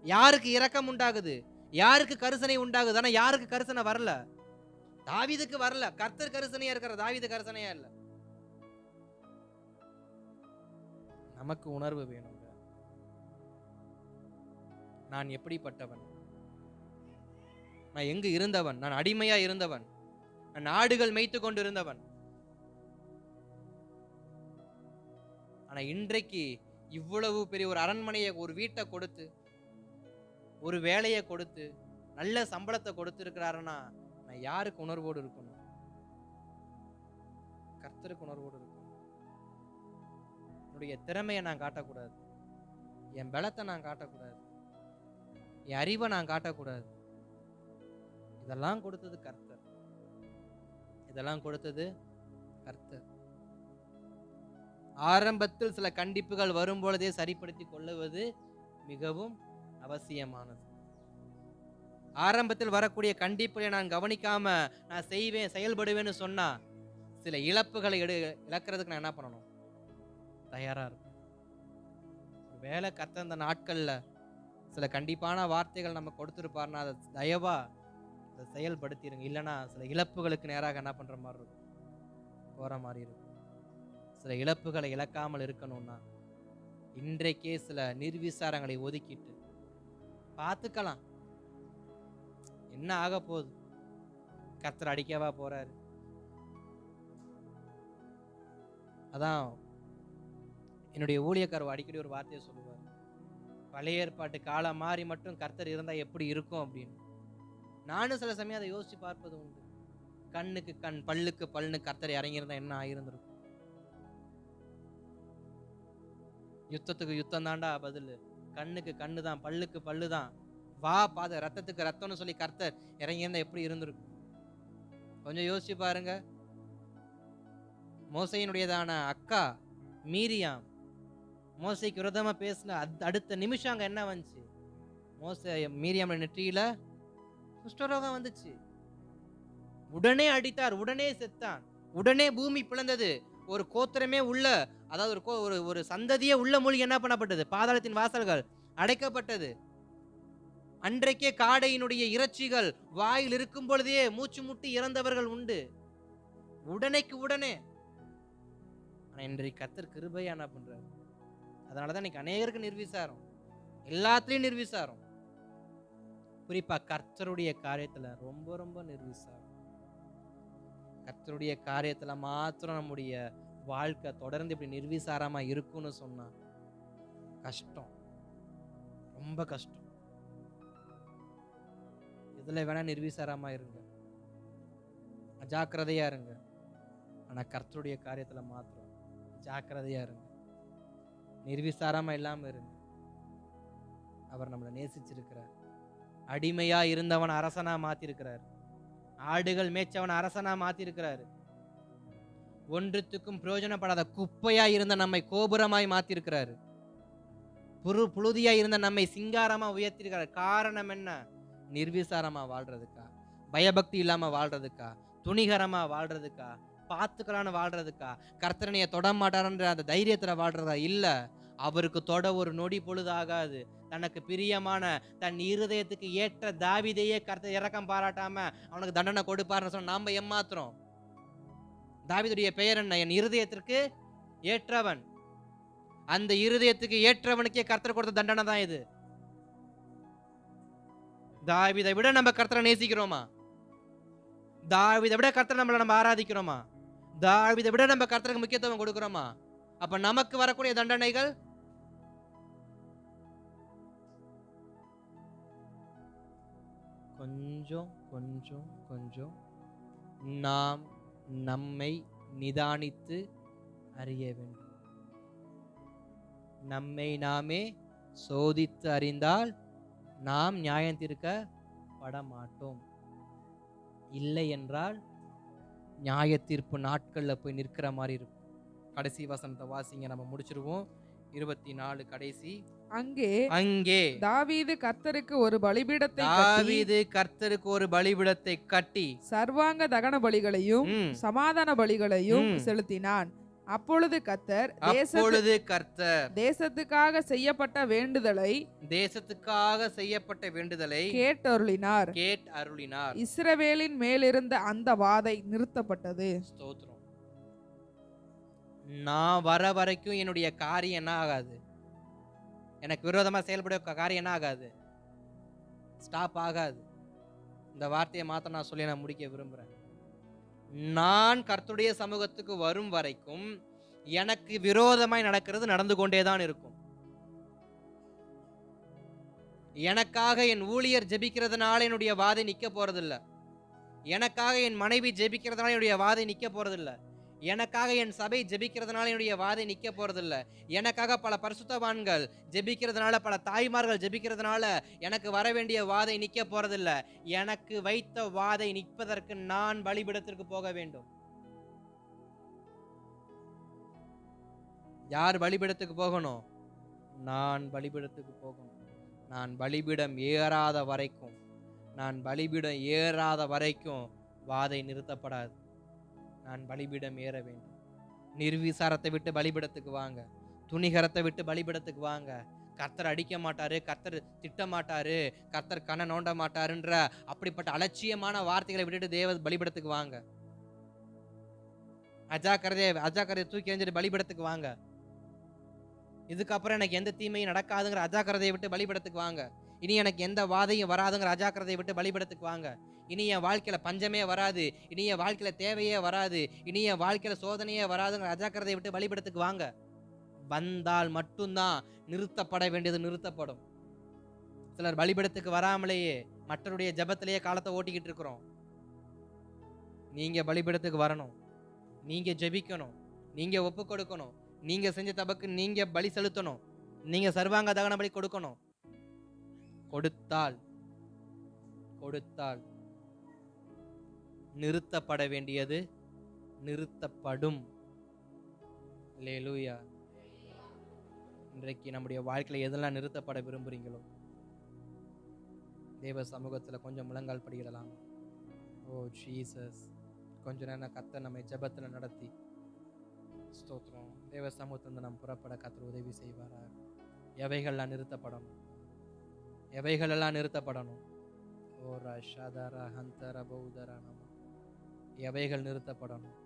யாருக்கு இரக்கம் உண்டாகுது? யாருக்கு கரிசனை உண்டாகுது? ஆனா யாருக்கு கரிசனை வரல? தாவீதுக்கு வரல. கர்த்தர் கரிசனையா இருக்கிற, தாவீது கரிசனையா இல்ல. நமக்கு உணர்வு வேணுங்க. நான் எப்படிப்பட்டவன்? நான் எங்கு இருந்தவன்? நான் அடிமையா இருந்தவன், நான் ஆடுகள் மேய்த்து கொண்டு இருந்தவன். ஆனா இன்றைக்கு இவ்வளவு பெரிய ஒரு அரண்மனையை, ஒரு வீட்டை கொடுத்து, ஒரு வேலையை கொடுத்து, நல்ல சம்பளத்தை கொடுத்து இருக்கிறாருன்னா நான் யாருக்கு உணர்வோடு இருக்கணும்? கர்த்தருக்கு உணர்வோடு இருக்கணும். என்னுடைய திறமையை நான் காட்டக்கூடாது, என் பலத்தை நான் காட்டக்கூடாது, என் அறிவை நான் காட்டக்கூடாது. இதெல்லாம் கொடுத்தது கர்த்தர், இதெல்லாம் கொடுத்தது கர்த்தர். ஆரம்பத்தில் சில கண்டிப்புகள் வரும்பொழுதே சரிப்படுத்தி கொள்ளுவது மிகவும் அவசியமானது. ஆரம்பத்தில் வரக்கூடிய கண்டிப்புகளை நான் கவனிக்காம நான் செய்வேன், செயல்படுவேன்னு சொன்னா சில இழப்புகளை இழக்கிறதுக்கு நான் என்ன பண்ணணும்? தயாரா இருக்கும். வேலை கர்த்தர் அந்த நாட்கள்ல சில கண்டிப்பான வார்த்தைகள் நம்ம கொடுத்துருப்பாருன்னா அதை தயவா அதை செயல்படுத்திடுங்க. இல்லைன்னா சில இழப்புகளுக்கு நேராக என்ன பண்ற மாதிரி இருக்கும், போற மாதிரி இருக்கும். சில இழப்புகளை இழக்காமல் இருக்கணும்னா இன்றைக்கே சில நிர்விசாரங்களை ஒதுக்கிட்டு பார்த்துக்கலாம், என்ன ஆக போகுது? கர்த்தர் அடிக்கவா போறாரு? அதான் என்னுடைய ஊழியக்காரர் அடிக்கடி ஒரு வார்த்தையை சொல்லுவார், பழைய ஏற்பாட்டு காலம் மாறி மட்டும் கர்த்தர் இருந்தா எப்படி இருக்கும் அப்படின்னு. நானும் சில சமயம் அதை யோசிச்சு பார்ப்பது உண்டு. கண்ணுக்கு கண், பல்லுக்கு பல்லுன்னு கர்த்தர் இறங்கியிருந்தா என்ன ஆயிருந்திருக்கும்? யுத்தத்துக்கு யுத்தம் தாண்டா பதில், கண்ணுக்கு கண்ணு தான், பல்லுக்கு பல்லு தான், வா பாத, ரத்தத்துக்கு ரத்தம்னு சொல்லி கர்த்தர் இறங்கியிருந்தா எப்படி இருந்திருக்கும்? கொஞ்சம் யோசிச்சு பாருங்க. மோசையினுடையதான அக்கா மீரியாம் மோசைக்கு விரோதமா பேசின அடுத்த நிமிஷம் அங்க என்ன வந்துச்சு? மீரியாம் நெற்றியில குஷ்டரோகம் வந்துச்சு. உடனே அடித்தார், உடனே செத்தான், உடனே பூமி பிளந்தது. ஒரு கோத்திரமே உள்ள, அதாவது ஒரு சந்ததியே உள்ள மூழ்கி என்ன பண்ணப்பட்டது? பாதாளத்தின் வாசல்கள் அடைக்கப்பட்டது. அன்றைக்கே காடையினுடைய இறைச்சிகள் வாயில் இருக்கும் பொழுதே மூச்சு முட்டி இறந்தவர்கள் உண்டு, உடனேக்கு உடனே. ஆனா இன்றைக்கு கர்த்தர் கிருபையா என்ன பண்றாரு? அதனாலதான் இன்னைக்கு அநேகருக்கு நிர்விசாரம், எல்லாத்துலயும் நிர்விசாரம். குறிப்பா கர்த்தருடைய காரியத்துல ரொம்ப ரொம்ப நிர்விசாரம். கர்த்தருடைய காரியத்துல மாத்திரம் நம்முடைய வாழ்க்கை தொடர்ந்து இப்படி நிர்விசாரமா இருக்கும்னு சொன்னா கஷ்டம், ரொம்ப கஷ்டம். இதுல வேணா நிர்விசாரமா இருங்க, அஜாக்கிரதையா இருங்க. ஆனா கர்த்தருடைய காரியத்துல மாத்திரம் ஜாக்கிரதையா இருங்க, நிர்விசாரமா இல்லாம இருங்க. அவர் நம்மளை நேசிச்சிருக்கிறார். அடிமையா இருந்தவன் அரசனா மாத்திருக்கிறார். ஆடுகள் மேய்ச்சவன் அரசனா மாத்திருக்கிறாரு. ஒன்றுத்துக்கும் பிரயோஜனப்படாத குப்பையா இருந்த நம்மை கோபுரமாய் மாத்திருக்கிறாரு. புழுதியா இருந்த நம்மை சிங்காரமா உயர்த்திருக்கிறார். காரணம் என்ன? நிர்விசாரமா வாழ்றதுக்கா, பயபக்தி இல்லாம வாழ்றதுக்கா, துணிகரமா வாழ்றதுக்கா, பார்த்துக்கலான்னு வாழ்றதுக்கா, கர்த்தரனைய தொட மாட்டாருன்ற அந்த தைரியத்துல வாழ்றதா? இல்ல, அவருக்கு தொட ஒரு நொடி பொழுது ஆகாது. தனக்கு பிரியமான தன் இருதயத்துக்கு ஏற்ற தாவீதையே கர்த்தர் இரக்கம் பாராட்டாம அவனுக்கு தண்டனை கொடுப்பாருன்னு சொன்ன நாம ஏமாத்துறோம். தாவீதுடைய பெயர் என்ன? என் இருதயத்திற்கு ஏற்றவன். அந்த இருதயத்துக்கு ஏற்றவனுக்கே கர்த்தர் கொடுத்த தண்டனை தான் இது. தாவீதை விட நம்ம கர்த்தரை நேசிக்கிறோமா? தாவீதை விட கர்த்தர் நம்ம ஆராதிக்கிறோமா? தாவீதை விட நம்ம கர்த்தருக்கு முக்கியத்துவம் கொடுக்கிறோமா? அப்ப நமக்கு வரக்கூடிய தண்டனைகள் கொஞ்சம் கொஞ்சம் கொஞ்சம் நாம் நம்மை நிதானித்து அறிய வேண்டும். நம்மை நாமே சோதித்து அறிந்தால் நாம் நியாயம் தீர்க்கப்பட மாட்டோம். இல்லை என்றால் நியாய தீர்ப்பு நாட்கள்ல போய் நிற்கிற மாதிரி இருக்கும். கடைசி வசனத்தை வாசிங்க, நம்ம முடிச்சிருவோம். 24 கடைசி. அங்கே தாவீது கர்த்தருக்கு ஒரு பலிபீடத்தை கட்டி சர்வாங்க தகன பலிகளையும் சமாதான பலிகளையும் செலுத்தினான். அப்பொழுது கர்த்தர் தேசத்துக்காக செய்யப்பட்ட வேண்டுதலை கேட்டருளினார். இஸ்ரவேலின் மேலிருந்த அந்த வாதை நிறுத்தப்பட்டது. ஸ்தோத்திரம். நான் வர வரைக்கும் என்னுடைய காரியம் என்ன ஆகாது, எனக்கு விரோதமா செயல்பட காரியம் என்ன ஆகாது, ஸ்டாப் ஆகாது. இந்த வார்த்தையை மாத்த நான் சொல்லி நான் முடிக்க விரும்புறேன். நான் கர்த்தருடைய சமூகத்துக்கு வரும் வரைக்கும் எனக்கு விரோதமாய் நடக்கிறது நடந்து கொண்டேதான் இருக்கும். எனக்காக என் ஊழியர் ஜெபிக்கிறதுனால என்னுடைய வாதை நிக்க போறதில்ல. எனக்காக என் மனைவி ஜெபிக்கிறதுனால என்னுடைய வாதை நிக்க போறதில்ல. எனக்காக என் சபை ஜெபிக்கிறதுனால என்னுடைய வாதை நிக்க போறதில்ல. எனக்காக பல பரிசுத்தவான்கள் ஜெபிக்கிறதுனால, பல தாய்மார்கள் ஜெபிக்கிறதுனால எனக்கு வர வேண்டிய வாதை நிக்க போறதில்ல. எனக்கு வைத்த வாதை நிற்பதற்கு நான் பலிபீடத்திற்கு போக வேண்டும். யார் பலிபீடத்துக்கு போகணும்? நான் பலிபீடத்துக்கு போகணும். நான் பலிபீடம் ஏறாத வரைக்கும் வாதை நிறுத்தப்படாது. நான் பலிபீடம் ஏற வேண்டும். நிர்விசாரத்தை விட்டு பலிபீடத்துக்கு வாங்க. துணிகரத்தை விட்டு பலிபீடத்துக்கு வாங்க. கர்த்தர் அடிக்க மாட்டாரு, கர்த்தர் திட்ட மாட்டாரு, கர்த்தர் கண்ணை நோண்ட மாட்டாருன்ற அப்படிப்பட்ட அலட்சியமான வார்த்தைகளை விட்டுட்டு தேவ பலிபீடத்துக்கு வாங்க. அஜாக்கிரதையை தூக்கி எறிஞ்சிட்டு பலிபீடத்துக்கு வாங்க. இதுக்கப்புறம் எனக்கு எந்த தீமையும் நடக்காதுங்கிற அஜாக்கிரதையை விட்டு பலிபீடத்துக்கு வாங்க. இனி எனக்கு எந்த வாதையும் வராதுங்கிற அஜாக்கிரதையை விட்டு பலிபீடத்துக்கு வாங்க. இனி என் வாழ்க்கையில பஞ்சமே வராது, இனி என் வாழ்க்கையில தேவையே வராது, இனி என் வாழ்க்கையில சோதனையே வராதுங்கிற அஜாக்கிரதையை விட்டு பலிபீடத்துக்கு வாங்க. வந்தால் மட்டும்தான் நிறுத்தப்பட வேண்டியது நிறுத்தப்படும். சிலர் பலிபீடத்துக்கு வராமலேயே மற்றவருடைய ஜெபத்திலேயே காலத்தை ஓட்டிக்கிட்டு இருக்கிறோம். நீங்க பலிபீடத்துக்கு வரணும், நீங்க ஜெபிக்கணும், நீங்க ஒப்பு கொடுக்கணும், நீங்க செஞ்ச தபக்கு நீங்க பலி செலுத்தணும், நீங்க சர்வாங்க தகன பலி கொடுக்கணும். கொடுத்தால் நிறுத்தப்பட வேண்டியது நிறுத்தப்படும். அல்லேலூயா. இன்றைக்கு நம்முடைய வாழ்க்கையில எதெல்லாம் நிறுத்தப்பட விரும்புறீங்களோ தேவ சமூகத்துல கொஞ்சம் முழங்கால் படியிடலாம். ஓ ஜீசஸ். கொஞ்ச நேரம் கர்த்தர் நம்மை ஜெபத்துல நடத்தி ஸ்தோத்திரம். தேவ சமூகத்திலிருந்து நாம் புறப்பட கர்த்தர் உதவி செய்வாரா. எவைகள்லாம் நிறுத்தப்படணும், எவைகளெல்லாம் நிறுத்தப்படணும். ஓ ரஷதர ஹந்தர பௌதர நம. எவைகள் நிறுத்தப்படணும்?